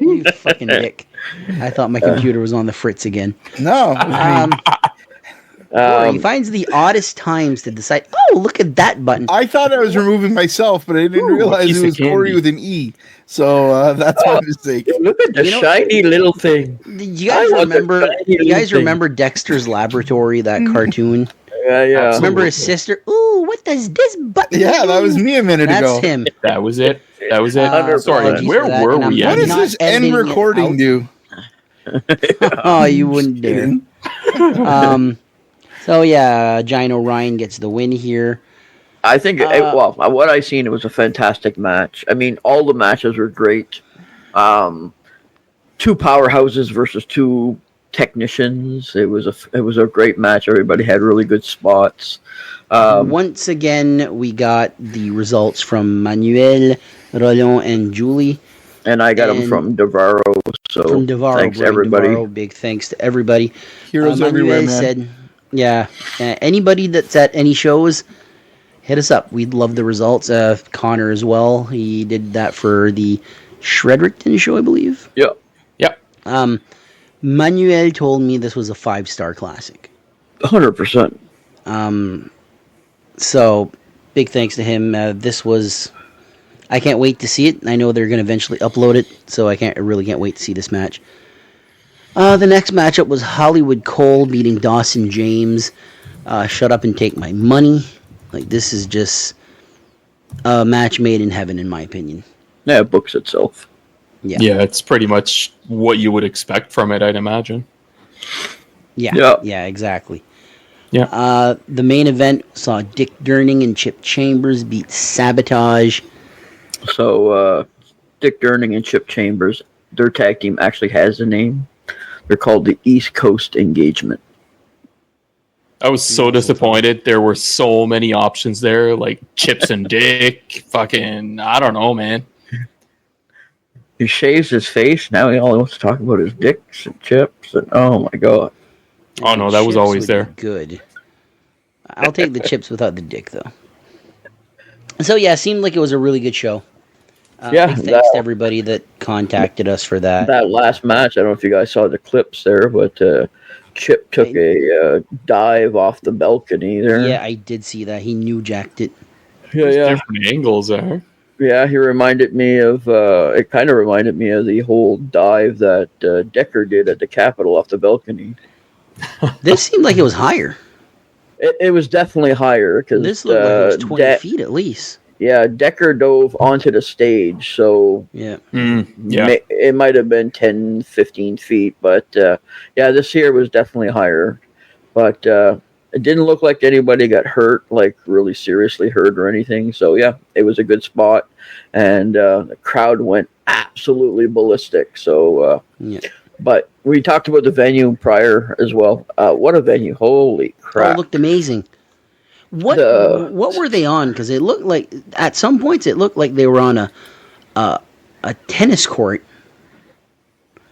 You fucking dick. I thought my computer was on the fritz again. No. He finds the oddest times to decide, look at that button. I thought I was removing myself, but I didn't realize it was Corey with an E. So that's my mistake. Look at the shiny little thing. You guys remember Dexter's Laboratory, that cartoon? Yeah. Remember his sister? Ooh, what does this button Yeah, that was me a minute ago. That's him. That was it. Sorry, where were we at? What does this end recording do? Oh, you wouldn't dare. So yeah, Gino Ryan gets the win here. I think, what I seen, it was a fantastic match. I mean, all the matches were great. Two powerhouses versus two technicians. It was a great match. Everybody had really good spots. Once again, we got the results from Manuel, Roland, and Julie. And I got them from Devaro. So From Devaro, thanks everybody. Devaro, big thanks to everybody. Heroes everywhere, man. Said, yeah, anybody that's at any shows, hit us up. We'd love the results. Connor as well. He did that for the Shredrickton show, I believe. Yeah. Manuel told me this was a 5-star classic. 100%. So, big thanks to him. This was... I can't wait to see it. I know they're going to eventually upload it, so I really can't wait to see this match. The next matchup was Hollywood Cole beating Dawson James. Shut up and take my money. Like, this is just a match made in heaven, in my opinion. Yeah, it books itself. Yeah, it's pretty much what you would expect from it, I'd imagine. Yeah, exactly. Yeah. The main event saw Dick Durning and Chip Chambers beat Sabotage. So, Dick Durning and Chip Chambers, their tag team actually has a name. They're called the East Coast Engagement. I was so disappointed. There were so many options there, like Chips and Dick. Fucking, I don't know, man. He shaves his face. Now he only wants to talk about his dicks and chips. And oh my god. Oh no, that was Chips always would there. be good. I'll take the chips without the dick, though. So yeah, it seemed like it was a really good show. Big thanks to everybody that contacted us for that. That last match, I don't know if you guys saw the clips there, but Chip took a dive off the balcony there. Yeah, I did see that. He new jacked it. Yeah. Different angles there. Yeah, he reminded me of. It kind of reminded me of the whole dive that Decker did at the Capitol off the balcony. This seemed like it was higher. It was definitely higher because This looked like it was 20 feet at least. Yeah, Decker dove onto the stage, so Yeah. it might have been 10, 15 feet, but this here was definitely higher. But it didn't look like anybody got hurt, like really seriously hurt or anything. So yeah, it was a good spot, and the crowd went absolutely ballistic. So, but we talked about the venue prior as well. What a venue! Holy crap! It looked amazing. What were they on? Because it looked like at some points it looked like they were on a tennis court.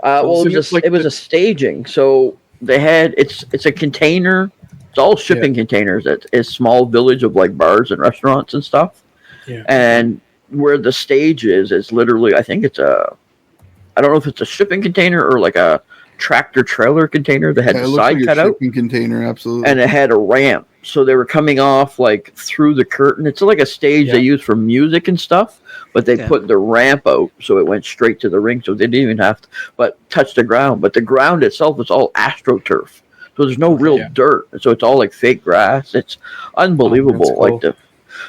It was a staging. So they had it's a container. It's all shipping containers. It's a small village of like bars and restaurants and stuff. Yeah. And where the stage is literally, I think it's I don't know if it's a shipping container or like a tractor trailer container that had the side cut out. Shipping container, absolutely. And it had a ramp. So they were coming off like through the curtain. It's like a stage they use for music and stuff, but they put the ramp out so it went straight to the ring. So they didn't even have to touch the ground. But the ground itself is all AstroTurf. So there's no real dirt. So it's all like fake grass. It's unbelievable. Cool. Like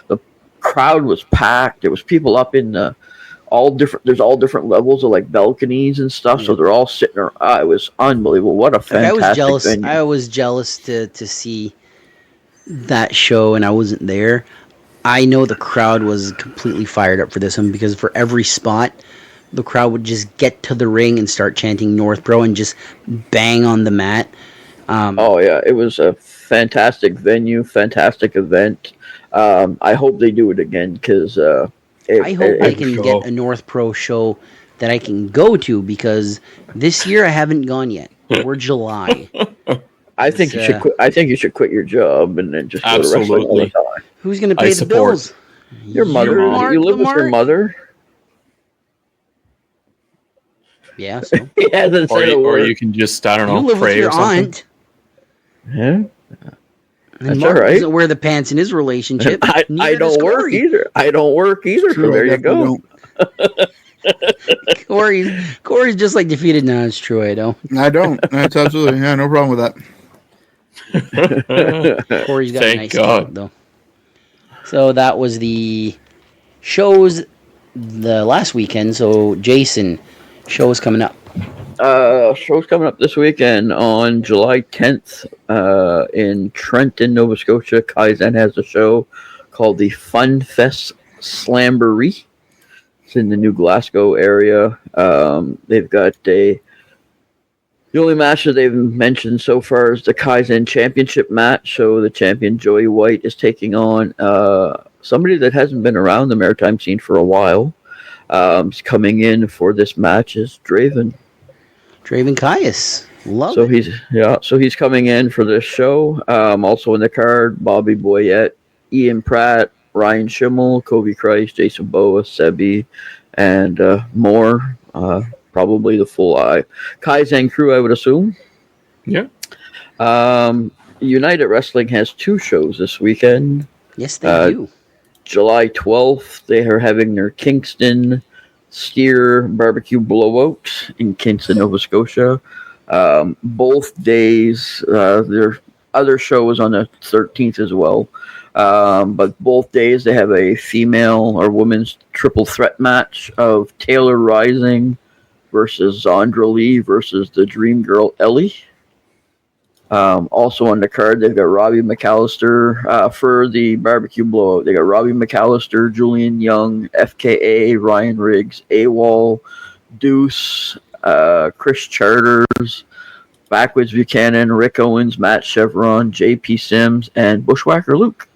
the crowd was packed. There was people up in there's all different levels of like balconies and stuff. So they're all sitting around. It was unbelievable. What a fantastic venue. I was jealous to see that show, and I wasn't there. I know the crowd was completely fired up for this one because for every spot, the crowd would just get to the ring and start chanting North Pro and just bang on the mat. It was a fantastic venue, fantastic event. I hope they do it again because I hope I can get a North Pro show that I can go to because this year I haven't gone yet. We're July. I think you should quit. I think you should quit your job and then just go to wrestling all the time. Who's going to pay the bills? Your mother. You live with your mother. Yeah. So. He hasn't said a word. Or you can just pray with your or something. Aunt. Yeah. And Mark doesn't wear the pants in his relationship. I don't work either. I don't work either. So there you go. Corey's just like defeated. No, it's true. I don't. That's absolutely no problem with that. Corey's got a nice talk, though. So that was the shows the last weekend. So Jason, shows coming up. Show's coming up this weekend on July 10th in Trenton, Nova Scotia. Kaizen has a show called the Fun Fest Slamboree. It's in the New Glasgow area. They've got the only match that they've mentioned so far is the Kaizen Championship match. So the champion, Joey White, is taking on somebody that hasn't been around the maritime scene for a while. Coming in for this match is Draven. Draven Caius. Love So it. he's coming in for this show. Also in the card, Bobby Boyette, Ian Pratt, Ryan Schimmel, Kobe Christ, Jason Boa, Sebi, and more. Probably the full Kaizen crew, I would assume. Yeah. United Wrestling has 2 shows this weekend. Yes, they do. July 12th, they are having their Kingston Steer Barbecue Blowout in Kingston, Nova Scotia. Both days, their other show is on the 13th as well. But both days they have a female or women's triple threat match of Taylor Rising versus Zandra Lee versus the Dream Girl Ellie. Also on the card, they've got Robbie McAllister for the barbecue blowout. They got Robbie McAllister, Julian Young, FKA, Ryan Riggs, AWOL, Deuce, Chris Charters, Backwoods Buchanan, Rick Owens, Matt Chevron, JP Sims, and Bushwhacker Luke.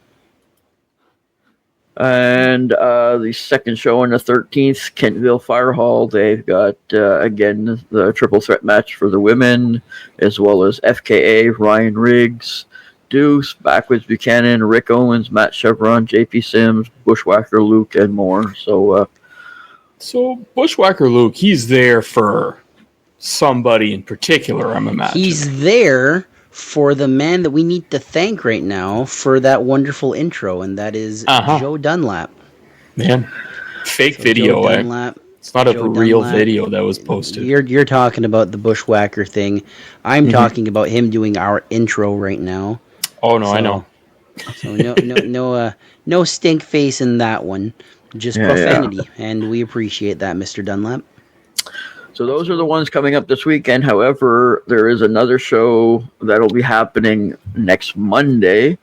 And the second show on the 13th, Kentville Fire Hall, they've got, again, the triple threat match for the women, as well as FKA, Ryan Riggs, Deuce, Backwoods Buchanan, Rick Owens, Matt Chevron, JP Sims, Bushwhacker Luke, and more. So Bushwhacker Luke, he's there for somebody in particular, I'm imagining. He's there for the man that we need to thank right now for that wonderful intro, and that is Joe Dunlap. Man, fake video. It's not a real video that was posted. You're talking about the Bushwhacker thing. I'm talking about him doing our intro right now. Oh no, I know. So no stink face in that one. Just profanity, and we appreciate that, Mr. Dunlap. So those are the ones coming up this weekend. However, there is another show that'll be happening next Monday.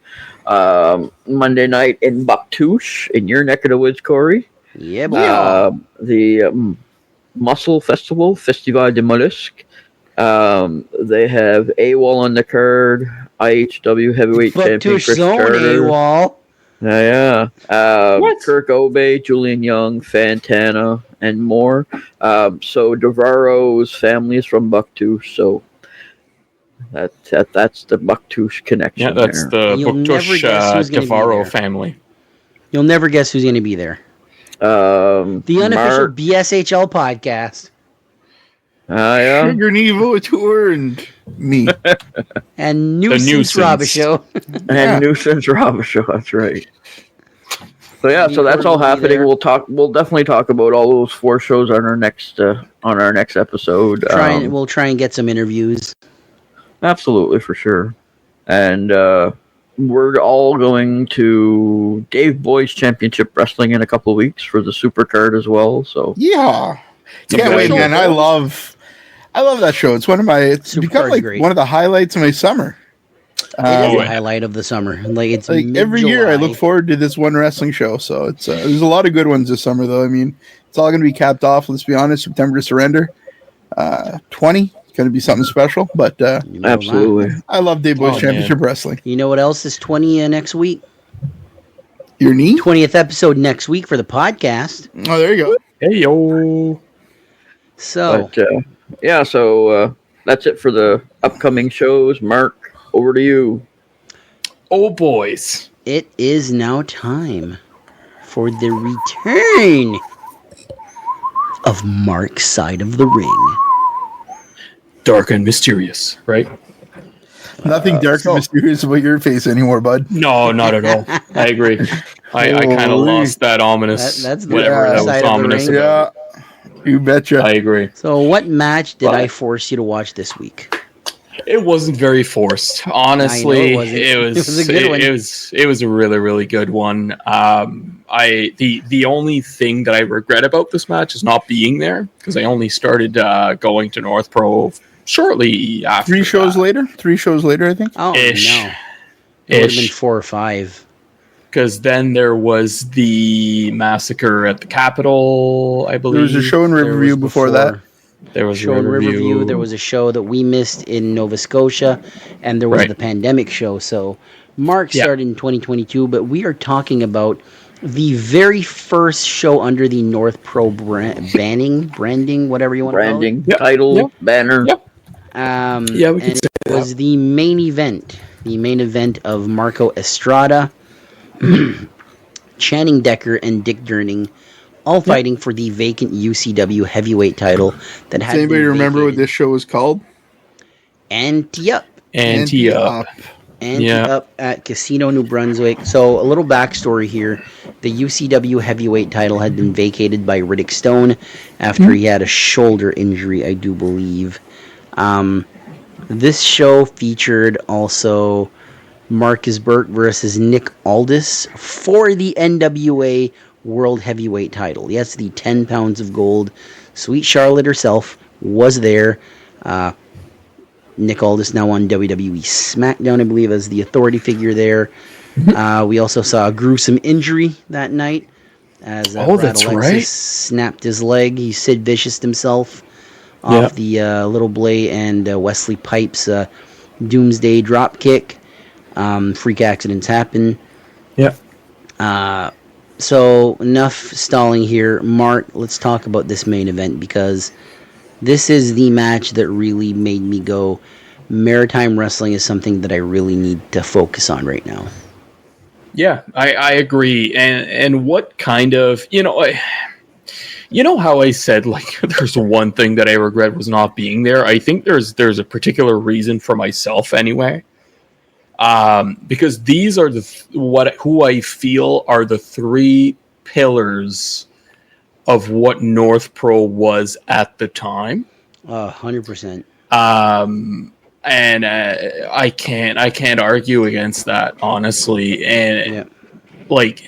Monday night in Bucktouche, in your neck of the woods, Corey. Yeah, boy. The Muscle Festival, Festival de Mollusque. They have AWOL on the card, IHW Heavyweight Champion Chris Charter. AWOL. Yeah. Kirk Obey, Julian Young, Fantana, and more. So Devaro's family is from Bucktouche, so that's the Bucktouche connection. Yeah, that's there. the Bucktouche Devaro family. You'll never guess who's going to be there. The unofficial BSHL podcast. Yeah. Sugar Nevo Tour and me. And Nuisance Robba Show. And Nuisance Robba Show, that's right. So yeah, so that's all happening. We'll definitely talk about all those 4 shows on our next episode. We'll try and get some interviews. Absolutely, for sure. And we're all going to Dave Boy's Championship Wrestling in a couple of weeks for the super card as well. So yeah, can't wait, man. I love that show. It's become like one of the highlights of my summer. It is a highlight of the summer. It's like every year I look forward to this one wrestling show. So it's there's a lot of good ones this summer, though. I mean, it's all going to be capped off. Let's be honest. September to Surrender, 20. It's going to be something special. But absolutely, I love Dave Boy's Championship Wrestling. You know what else is 20 next week? Your knee? 20th episode next week for the podcast. Oh, there you go. Hey yo. So so that's it for the upcoming shows. Mark, over to you. Oh, boys. It is now time for the return of Mark's Side of the Ring. Dark and mysterious, right? Nothing dark and mysterious about your face anymore, bud. No, not at all. I agree. I kind of lost that ominous, that's the whatever that was side of the ominous ring. about. Yeah, you betcha. I agree. So what match did I force you to watch this week? It wasn't very forced, honestly. I know it wasn't. It was It was a good one. It was a really, really good one. The only thing that I regret about this match is not being there, because I only started going to North Pro shortly after. 3 shows later, I think. Oh Ish. no, it would have been Ish. 4 or 5. Because then there was the massacre at the Capitol, I believe. There was a show in There Riverview was before that. There was Show in Riverview. There was a show that we missed in Nova Scotia, and there was Right. the pandemic show. So Mark Yeah. started in 2022, but we are talking about the very first show under the North Pro branding, whatever you want Branding, Yep. title, Yep. banner. Yep. to call it. Yeah, we can and say it was the main event. The main event of Marco Estrada, Channing Decker, and Dick Durning, all fighting for the vacant UCW heavyweight title that had Does anybody been remember what vacated. this show was called? Anti-Up. Anti-Up. Up at Casino, New Brunswick. So a little backstory here. The UCW heavyweight title had been vacated by Riddick Stone after he had a shoulder injury, I do believe. This show featured also Marcus Burke versus Nick Aldis for the NWA World Heavyweight title. Yes, the 10 pounds of gold. Sweet Charlotte herself was there. Nick Aldis now on WWE SmackDown, I believe, as the authority figure there. We also saw a gruesome injury that night as Brad that's Alexis right. snapped his leg. He Sid Vicious himself off the Little Blay and Wesley Pipes Doomsday Dropkick. Freak accidents happen. Yeah. So enough stalling here. Mark, let's talk about this main event, because this is the match that really made me go, Maritime Wrestling is something that I really need to focus on right now. Yeah, I agree. And what kind of, you know how I said, like, there's one thing that I regret was not being there? I think there's a particular reason for myself anyway. Because these are who I feel are the 3 pillars of what North Pro was at the time. 100%. And I can't argue against that, honestly. And like,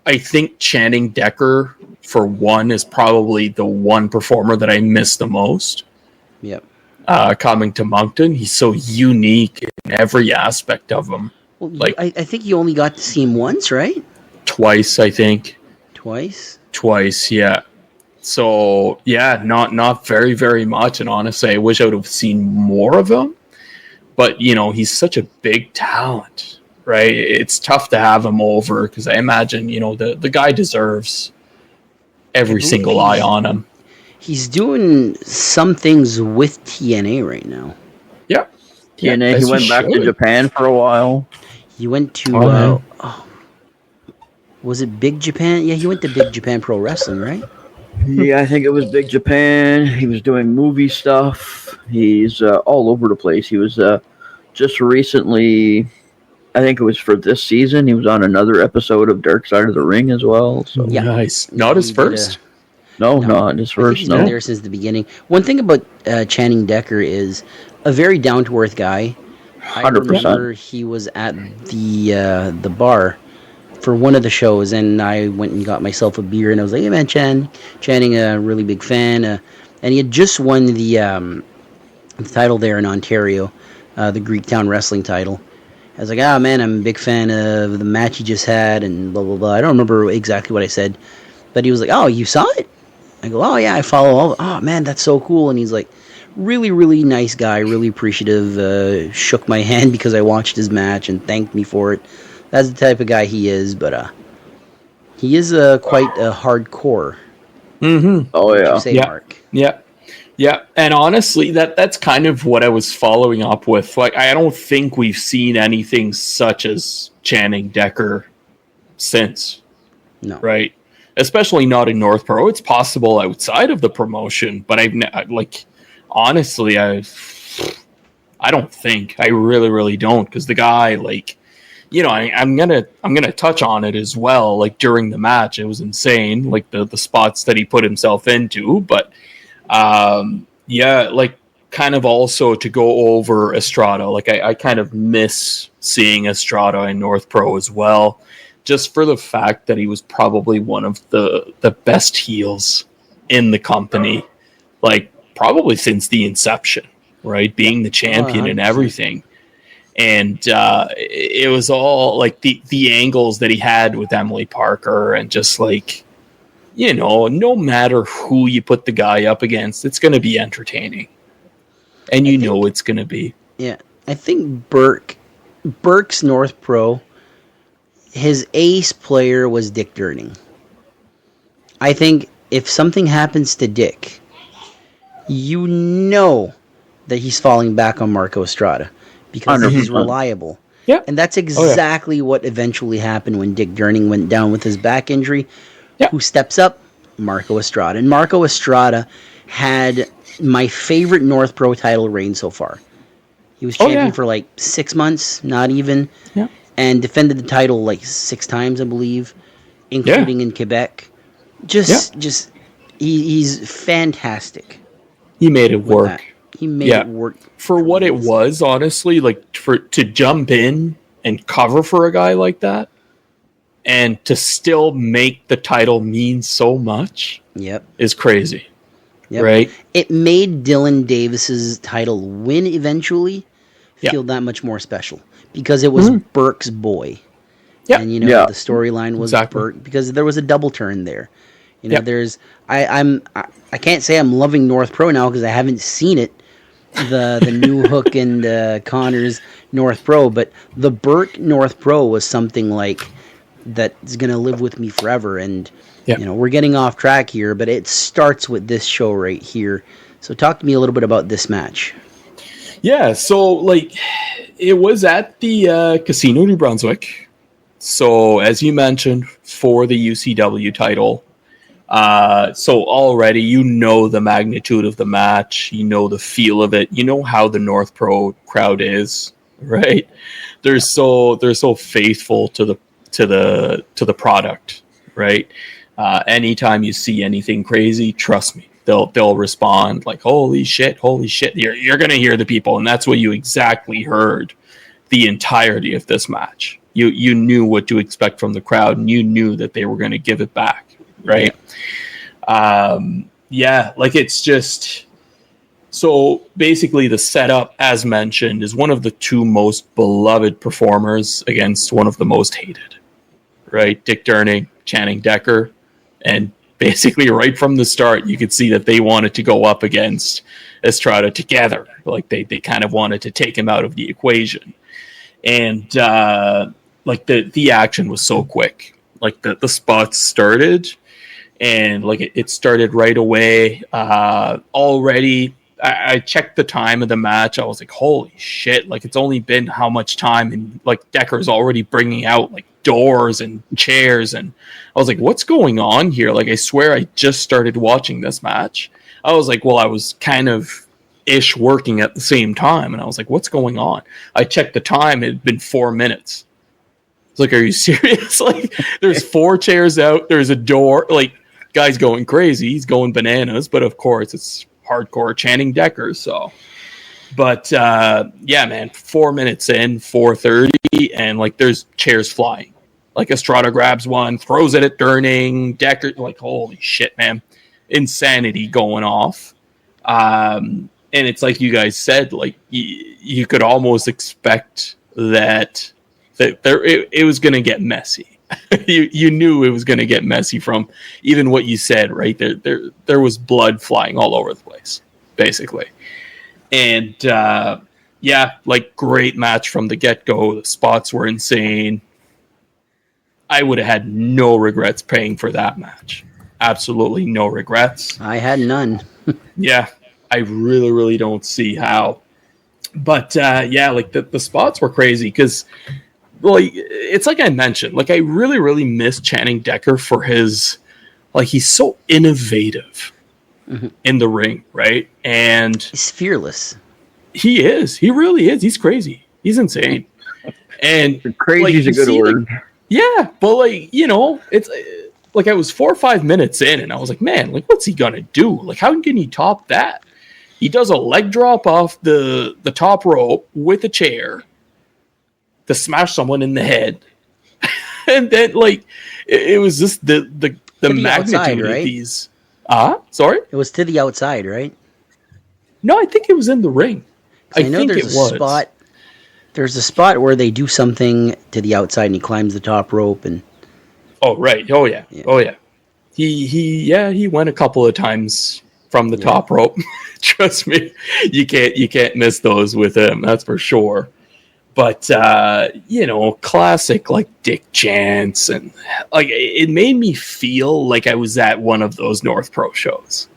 I think Channing Decker, for one, is probably the one performer that I miss the most. Yep. Coming to Moncton, he's so unique in every aspect of him. Well, Like- I think you only got to see him once, right? Twice, I think. Twice? Yeah. So yeah, not very, very much. And honestly, I wish I would have seen more of him. But he's such a big talent, right? It's tough to have him over, because I imagine the guy deserves every single eye on him. He's doing some things with TNA right now. Yeah. TNA, Yeah, he as went back to should. Japan for a while. He went to, Oh, was it Big Japan? Yeah, he went to Big Japan Pro Wrestling, right? Yeah, I think it was Big Japan. He was doing movie stuff. He's all over the place. He was just recently, I think it was for this season, he was on another episode of Dark Side of the Ring as well. So Yeah. Nice. Not his He did a- first. no, not his I think first. he's been No, there since the beginning. One thing about Channing Decker is a very down-to-earth guy. 100%. I remember he was at the bar for one of the shows, and I went and got myself a beer, and I was like, "Hey man, Channing, a really big fan," and he had just won the title there in Ontario, the Greektown Wrestling title. I was like, "Ah man, I'm a big fan of the match he just had," and blah blah blah. I don't remember exactly what I said, but he was like, "Oh, you saw it?" I go, "Oh yeah, I follow all." Oh man, that's so cool. And he's like, really, really nice guy, really appreciative. Shook my hand because I watched his match and thanked me for it. That's the type of guy he is, but he is quite hardcore. Mm-hmm. oh What yeah. you say, Yeah. Mark? Yeah, and honestly, that's kind of what I was following up with. Like, I don't think we've seen anything such as Channing Decker since, No. right? Especially not in North Pro. It's possible outside of the promotion, but honestly, I don't think. I really, really don't, because the guy, like, I'm gonna touch on it as well. Like, during the match, it was insane. Like the spots that he put himself into, but. Yeah, like kind of also to go over Estrada. Like I kind of miss seeing Estrada in North Pro as well, just for the fact that he was probably one of the best heels in the company, like probably since the inception, right? Being the champion and everything. And it was all like the angles that he had with Emily Parker, and just like, no matter who you put the guy up against, it's going to be entertaining. And it's going to be. Yeah. I think Burke's North Pro, his ace player was Dick Durning. I think if something happens to Dick, you know that he's falling back on Marco Estrada because 100%. he's reliable. Yeah. And that's exactly what eventually happened when Dick Durning went down with his back injury. Yeah. Who steps up? Marco Estrada. And Marco Estrada had my favorite North Pro title reign so far. He was champion for like 6 months, not even. Yeah. And defended the title like 6 times, I believe, including in Quebec. He's fantastic. He made it work. That. He made it work. For what it was, honestly, like to jump in and cover for a guy like that, and to still make the title mean so much is crazy. Yep. Right? It made Dylan Davis's title win eventually feel that much more special because it was Burke's boy. Yeah. And the storyline was Burke because there was a double turn there. There's I can't say I'm loving North Pro now because I haven't seen it. The new Hook and Connors North Pro, but the Burke North Pro was something like that's gonna live with me forever. And we're getting off track here, but it starts with this show right here. So talk to me a little bit about this match. Yeah, so like it was at the Casino New Brunswick. So as you mentioned, for the UCW title. So already the magnitude of the match, the feel of it, how the North Pro crowd is, right? They're so faithful to the product, right? Anytime you see anything crazy, trust me, they'll respond like, holy shit, you're gonna hear the people. And that's what you exactly heard the entirety of this match. You knew what to expect from the crowd, and you knew that they were going to give it back, right? Like it's just so basically the setup, as mentioned, is one of the two most beloved performers against one of the most hated, right? Dick Durning, Channing Decker, and basically right from the start, you could see that they wanted to go up against Estrada together. Like they kind of wanted to take him out of the equation. And like the action was so quick. Like the spots started, and like it started right away. Already, I checked the time of the match. I was like, holy shit! Like it's only been how much time, and like Decker's already bringing out like doors and chairs, and I was like, what's going on here? Like I swear I just started watching this match. I was like, well, I was kind of ish working at the same time, and I was like, what's going on? I checked the time. It had been 4 minutes. It's like, are you serious? Like there's 4 chairs out, there's a door, like guy's going crazy, he's going bananas, but of course it's hardcore Channing Decker. So but yeah, man, 4 minutes in, 4:30, and like there's chairs flying. Like Estrada grabs one, throws it at Durning, Decker, like holy shit, man, insanity going off. And it's like you guys said, like you could almost expect that it was going to get messy. you knew it was going to get messy from even what you said, right? There was blood flying all over the place, basically. And yeah, like great match from the get-go. The spots were insane. I would have had no regrets paying for that match. Absolutely no regrets. I had none. Yeah, I really, really don't see how. But yeah, like the spots were crazy because, like, it's like I mentioned, like I really, really miss Channing Decker for his, like, he's so innovative in the ring, right? And He's fearless. he is. He really is. He's crazy. He's insane. And Crazy is like, a good you see, word. like, yeah, but like, you know, it's like I was 4 or 5 minutes in, and I was like, man, like, what's he gonna do? Like, how can he top that? He does a leg drop off the top rope with a chair to smash someone in the head. And then, like, it was just the magnitude outside, right? of these. Sorry? It was to the outside, right? No, I think it was in the ring. I know think there's it was. Spot. There's a spot where they do something to the outside and he climbs the top rope and. Oh, right. Oh, yeah. Oh, yeah. He went a couple of times from the top rope. Trust me, you can't miss those with him. That's for sure. But classic like Dick Chance, and like it made me feel like I was at one of those North Pro shows.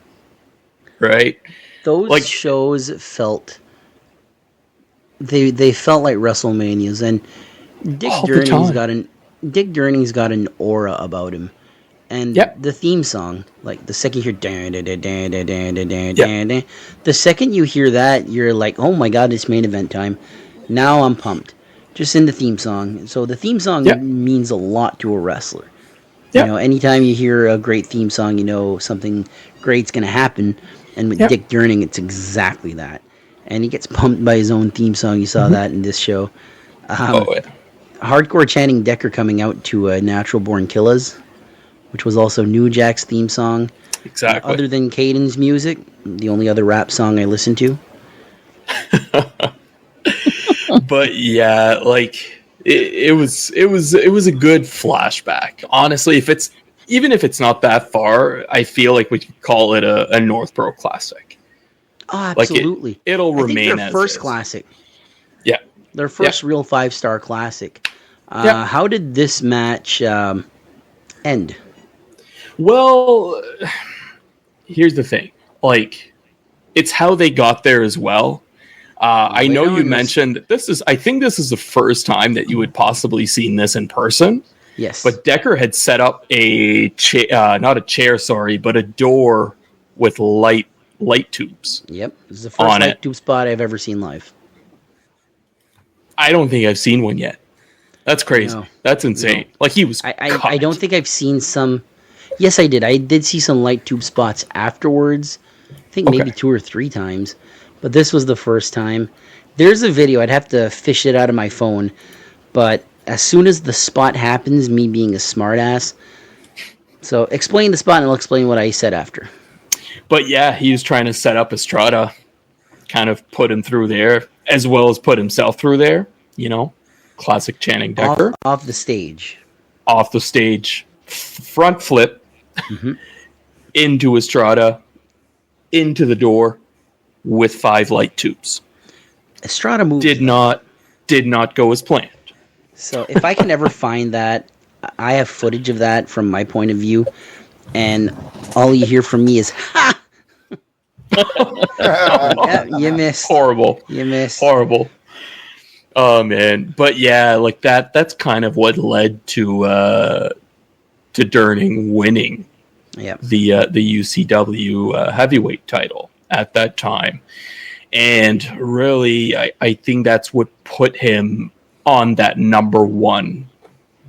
Right? Those shows felt they felt like WrestleManias, and Dick Durning's got an aura about him. And the theme song, like the second you hear the second you hear that, you're like, oh my god, it's main event time. Now I'm pumped. Just in the theme song. So the theme song means a lot to a wrestler. You know, anytime you hear a great theme song, you know something great's gonna happen. And with Dick Durning, it's exactly that. And he gets pumped by his own theme song. You saw that in this show. Hardcore chanting Decker coming out to Natural Born Killers, which was also New Jack's theme song. Exactly. Other than Caden's music, the only other rap song I listened to. But yeah, like it was a good flashback. Honestly, even if it's not that far, I feel like we could call it a North Pro classic. Oh, absolutely. Like it'll remain their as first is. classic. Yeah. Their first real 5-star classic. How did this match end? Well, here's the thing. Like, it's how they got there as well. I know you mentioned that I think this is the first time that you had possibly seen this in person. Yes. But Decker had set up not a chair, but a door with light tubes. Yep. This is the first light tube spot I've ever seen live. I don't think I've seen one yet. That's crazy. No. That's insane. No. Like, he was I don't think I've seen some... Yes, I did. I did see some light tube spots afterwards. I think maybe 2 or 3 times. But this was the first time. There's a video. I'd have to fish it out of my phone. But as soon as the spot happens, me being a smartass. So explain the spot and I'll explain what I said after. But yeah, he was trying to set up Estrada. Kind of put him through there. As well as put himself through there. You know. Classic Channing Decker. Off the stage. Off the stage. Front flip. Into Estrada. Into the door. With 5 light tubes. Estrada moved. Did not go as planned. So if I can ever find that, I have footage of that from my point of view, and all you hear from me is "ha." You missed. Horrible. You missed. Horrible. Oh man, but yeah, like that's kind of what led to Durning winning the UCW heavyweight title at that time. And really, I think that's what put him on that number one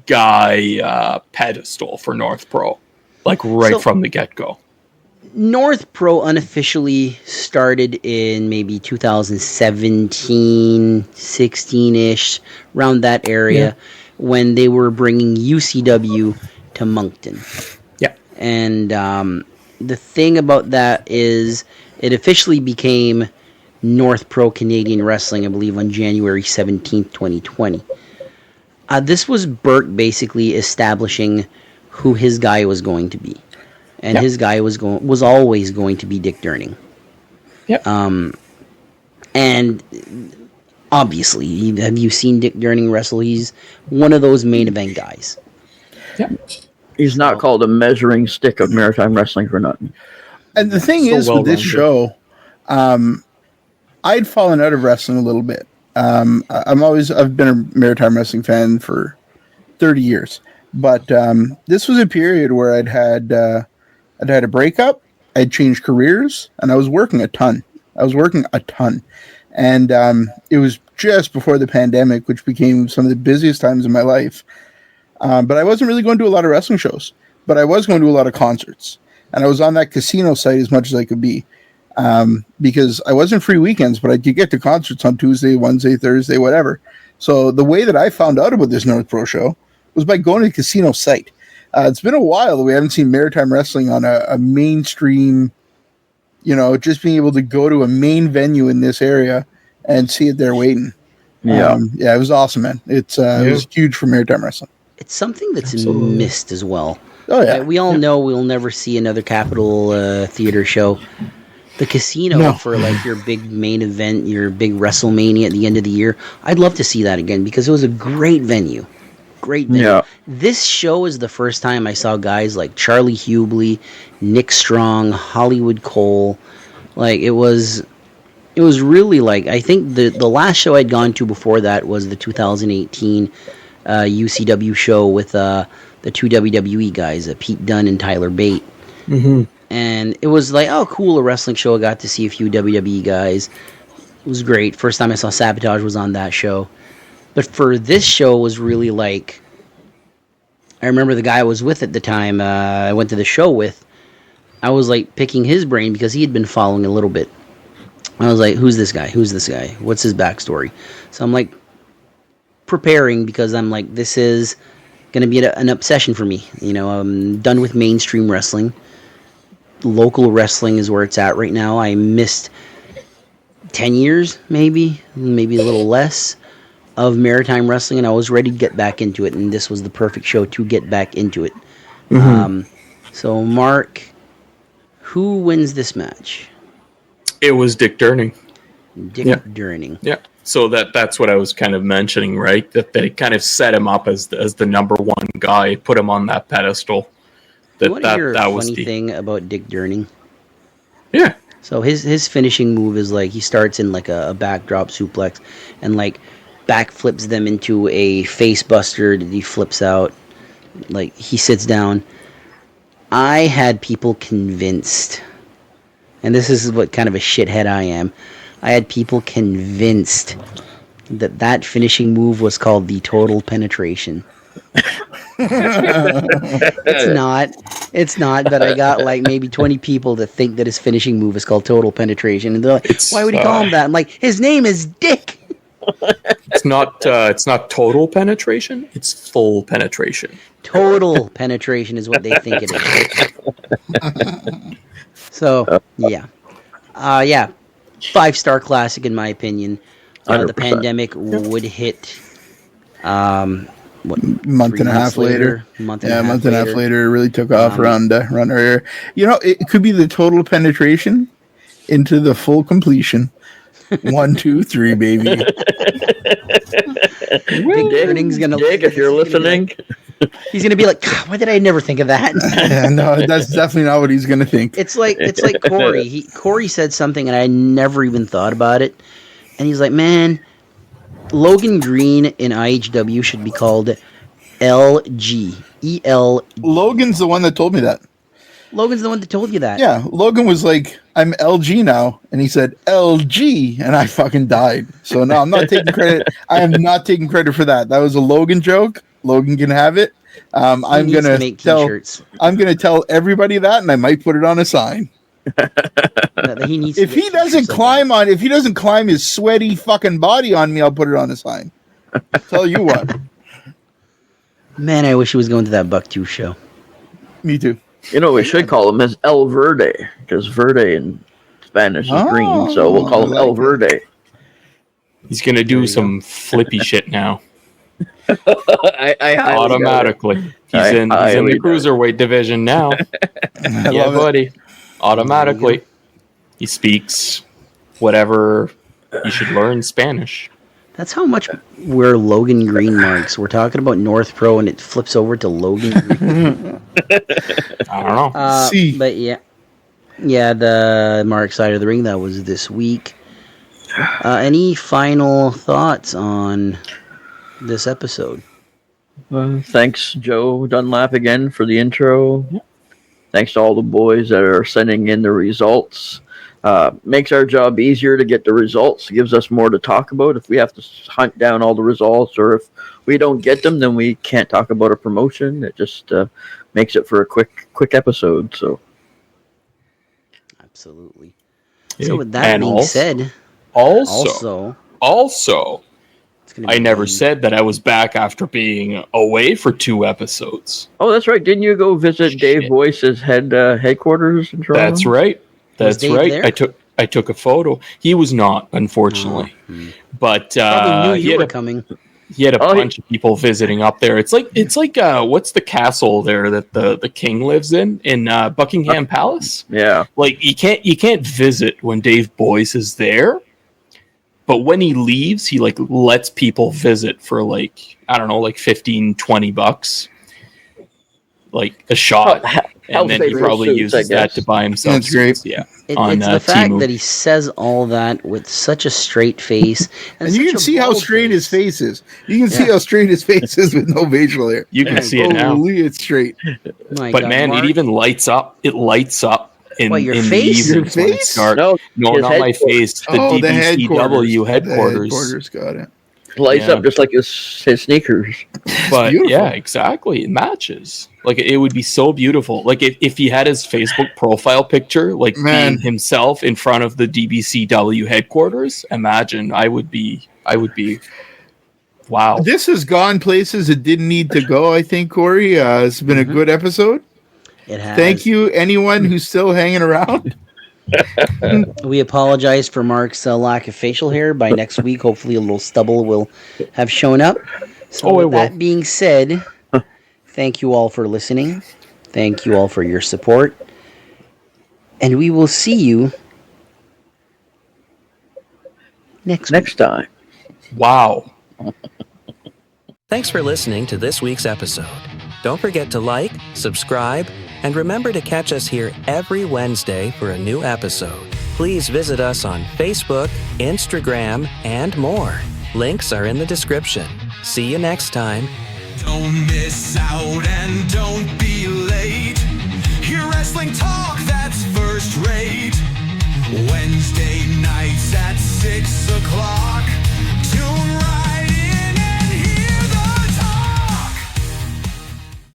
guy pedestal for North Pro, like from the get-go. North Pro unofficially started in maybe 2017, 16-ish, around that area, when they were bringing UCW to Moncton. Yeah. And the thing about that is it officially became North Pro Canadian Wrestling, I believe, on January 17th, 2020. This was Burke basically establishing who his guy was going to be. And his guy was always going to be Dick Durning. Yep. And obviously, have you seen Dick Durning wrestle? He's one of those main event guys. Yep. He's not called a measuring stick of Maritime Wrestling for nothing. And the thing is, with this show, I'd fallen out of wrestling a little bit. I've been a Maritime Wrestling fan for 30 years, but this was a period where I'd had a breakup, I'd changed careers, and I was working a ton. And it was just before the pandemic, which became some of the busiest times in my life. But I wasn't really going to do a lot of wrestling shows, but I was going to do a lot of concerts. And I was on that casino site as much as I could be. because I wasn't free weekends, but I could get to concerts on Tuesday, Wednesday, Thursday, whatever. So the way that I found out about this North Pro show was by going to the casino site. It's been a while that we haven't seen Maritime Wrestling on a mainstream, just being able to go to a main venue in this area and see it there waiting. Yeah. It was awesome, man. It was huge for Maritime Wrestling. It's something that's missed as well. Oh, yeah. We all know we'll never see another Capitol Theater show. The casino for like your big main event, your big WrestleMania at the end of the year. I'd love to see that again because it was a great venue. Great venue. Yeah. This show is the first time I saw guys like Charlie Hubley, Nick Strong, Hollywood Cole. Like it was really like, I think the last show I'd gone to before that was the 2018 UCW show with the two WWE guys, Pete Dunne and Tyler Bate. Mm-hmm. And it was like, oh, cool, a wrestling show. I got to see a few WWE guys. It was great. First time I saw Sabotage was on that show. But for this show was really like, I remember the guy I was with at the time, I went to the show with, I was like picking his brain because he had been following a little bit. I was like, who's this guy? Who's this guy? What's his backstory? So I'm like preparing because I'm like, this is going to be an obsession for me. I'm done with mainstream wrestling. Local wrestling is where it's at right now. I missed 10 years, maybe a little less, of Maritime Wrestling, and I was ready to get back into it, and this was the perfect show to get back into it. Mm-hmm. So, Mark, who wins this match? It was Dick Durning. Durning. Yeah. So that's what I was kind of mentioning, right? That it kind of set him up as the number one guy, put him on that pedestal. You want to hear a funny thing about Dick Durning? Yeah. So his finishing move is like he starts in like a backdrop suplex and like backflips them into a face buster that he flips out. Like he sits down. I had people convinced, and this is what kind of a shithead I am. I had people convinced that finishing move was called the total penetration. It's not, but I got like maybe 20 people to think that his finishing move is called total penetration, and they're like, why would he call him that? I'm like, his name is Dick. It's not total penetration, it's full penetration. Total penetration is what they think it is. So yeah 5-star classic in my opinion. The pandemic would hit month and a half later. Month and a half later, it really took off around our area. It could be the total penetration into the full completion. 1, 2, 3, baby. Dick, if you're listening, he's gonna be like, God, why did I never think of that? No, that's definitely not what he's gonna think. It's like Corey. Corey said something, and I never even thought about it. And he's like, man, Logan Green in IHW should be called LG. EL. Logan's the one that told me that. Logan's the one that told you that. Yeah, Logan was like, I'm LG now. And he said, LG. And I fucking died. So no, I'm not taking credit. I am not taking credit for that. That was a Logan joke. Logan can have it. I'm going to tell everybody that, and I might put it on a sign. If he doesn't climb his sweaty fucking body on me, I'll put it on a sign. I'll tell you what. Man, I wish he was going to that Buck 2 show. Me too. We should call him as El Verde, because Verde in Spanish is green, so we'll call him El Verde. He's going to do some flippy shit now. I automatically. He's in the cruiserweight division now. Yeah, buddy. Automatically. He speaks whatever he should learn Spanish. That's how much we're Logan Green marks. We're talking about North Pro, and it flips over to Logan Green. I don't know. But yeah, the Mark side of the ring, that was this week. Any final thoughts on this episode? Thanks, Joe Dunlap, again for the intro. Thanks to all the boys that are sending in the results. Makes our job easier to get the results. It gives us more to talk about. If we have to hunt down all the results, or if we don't get them, then we can't talk about a promotion. It just makes it for a quick episode. So, absolutely. So with that And being also- said, Also, it's gonna be I never fun. said that I was back after being away for 2 episodes. Oh, that's right. Didn't you go visit Dave Shit. Boyce's headquarters in Toronto? That's right. That's Dave right. there? I took a photo. He was not, unfortunately. But Probably knew he you had were a coming. he had a Oh, bunch of people visiting up there. It's like what's the castle there that the king lives in Buckingham Palace? Yeah. Like you can't visit when Dave Boyce is there, but when he leaves, he like lets people visit for like I don't know, like $15-$20, like a shot, and then he favorite probably suits, uses I that guess. to buy himself. That's great. suits, Yeah, It's on the fact Temu. that he says all that with such a straight face, And you such can a see how bold straight his face is. You can see Yeah. how straight his face is with no facial hair. You can see it now. Holy, it's straight. My But God, man, Mark, it even lights up. It lights up in, What, your in face? the Your evenings when it face? starts. No, No, his not my headquarters. face. The Oh, the DBCW headquarters. The headquarters got it. Lights Yeah. up just like his sneakers. But beautiful. yeah, exactly. It matches. Like it would be so beautiful. Like if he had his Facebook profile picture, like Man. being himself in front of the DBCW headquarters. Imagine I would be. Wow. This has gone places it didn't need to go, I think, Corey. It's been a good episode. it has. Thank you, anyone who's still hanging around. We apologize for Mark's lack of facial hair. By next week, hopefully, a little stubble will have shown up. So, Oh, with it that will. being said, thank you all for listening. Thank you all for your support. And we will see you next time. Wow. Thanks for listening to this week's episode. Don't forget to like, subscribe, and remember to catch us here every Wednesday for a new episode. Please visit us on Facebook, Instagram, and more. Links are in the description. See you next time. Don't miss out and don't be late. Hear wrestling talk that's first rate. Wednesday nights at 6 o'clock.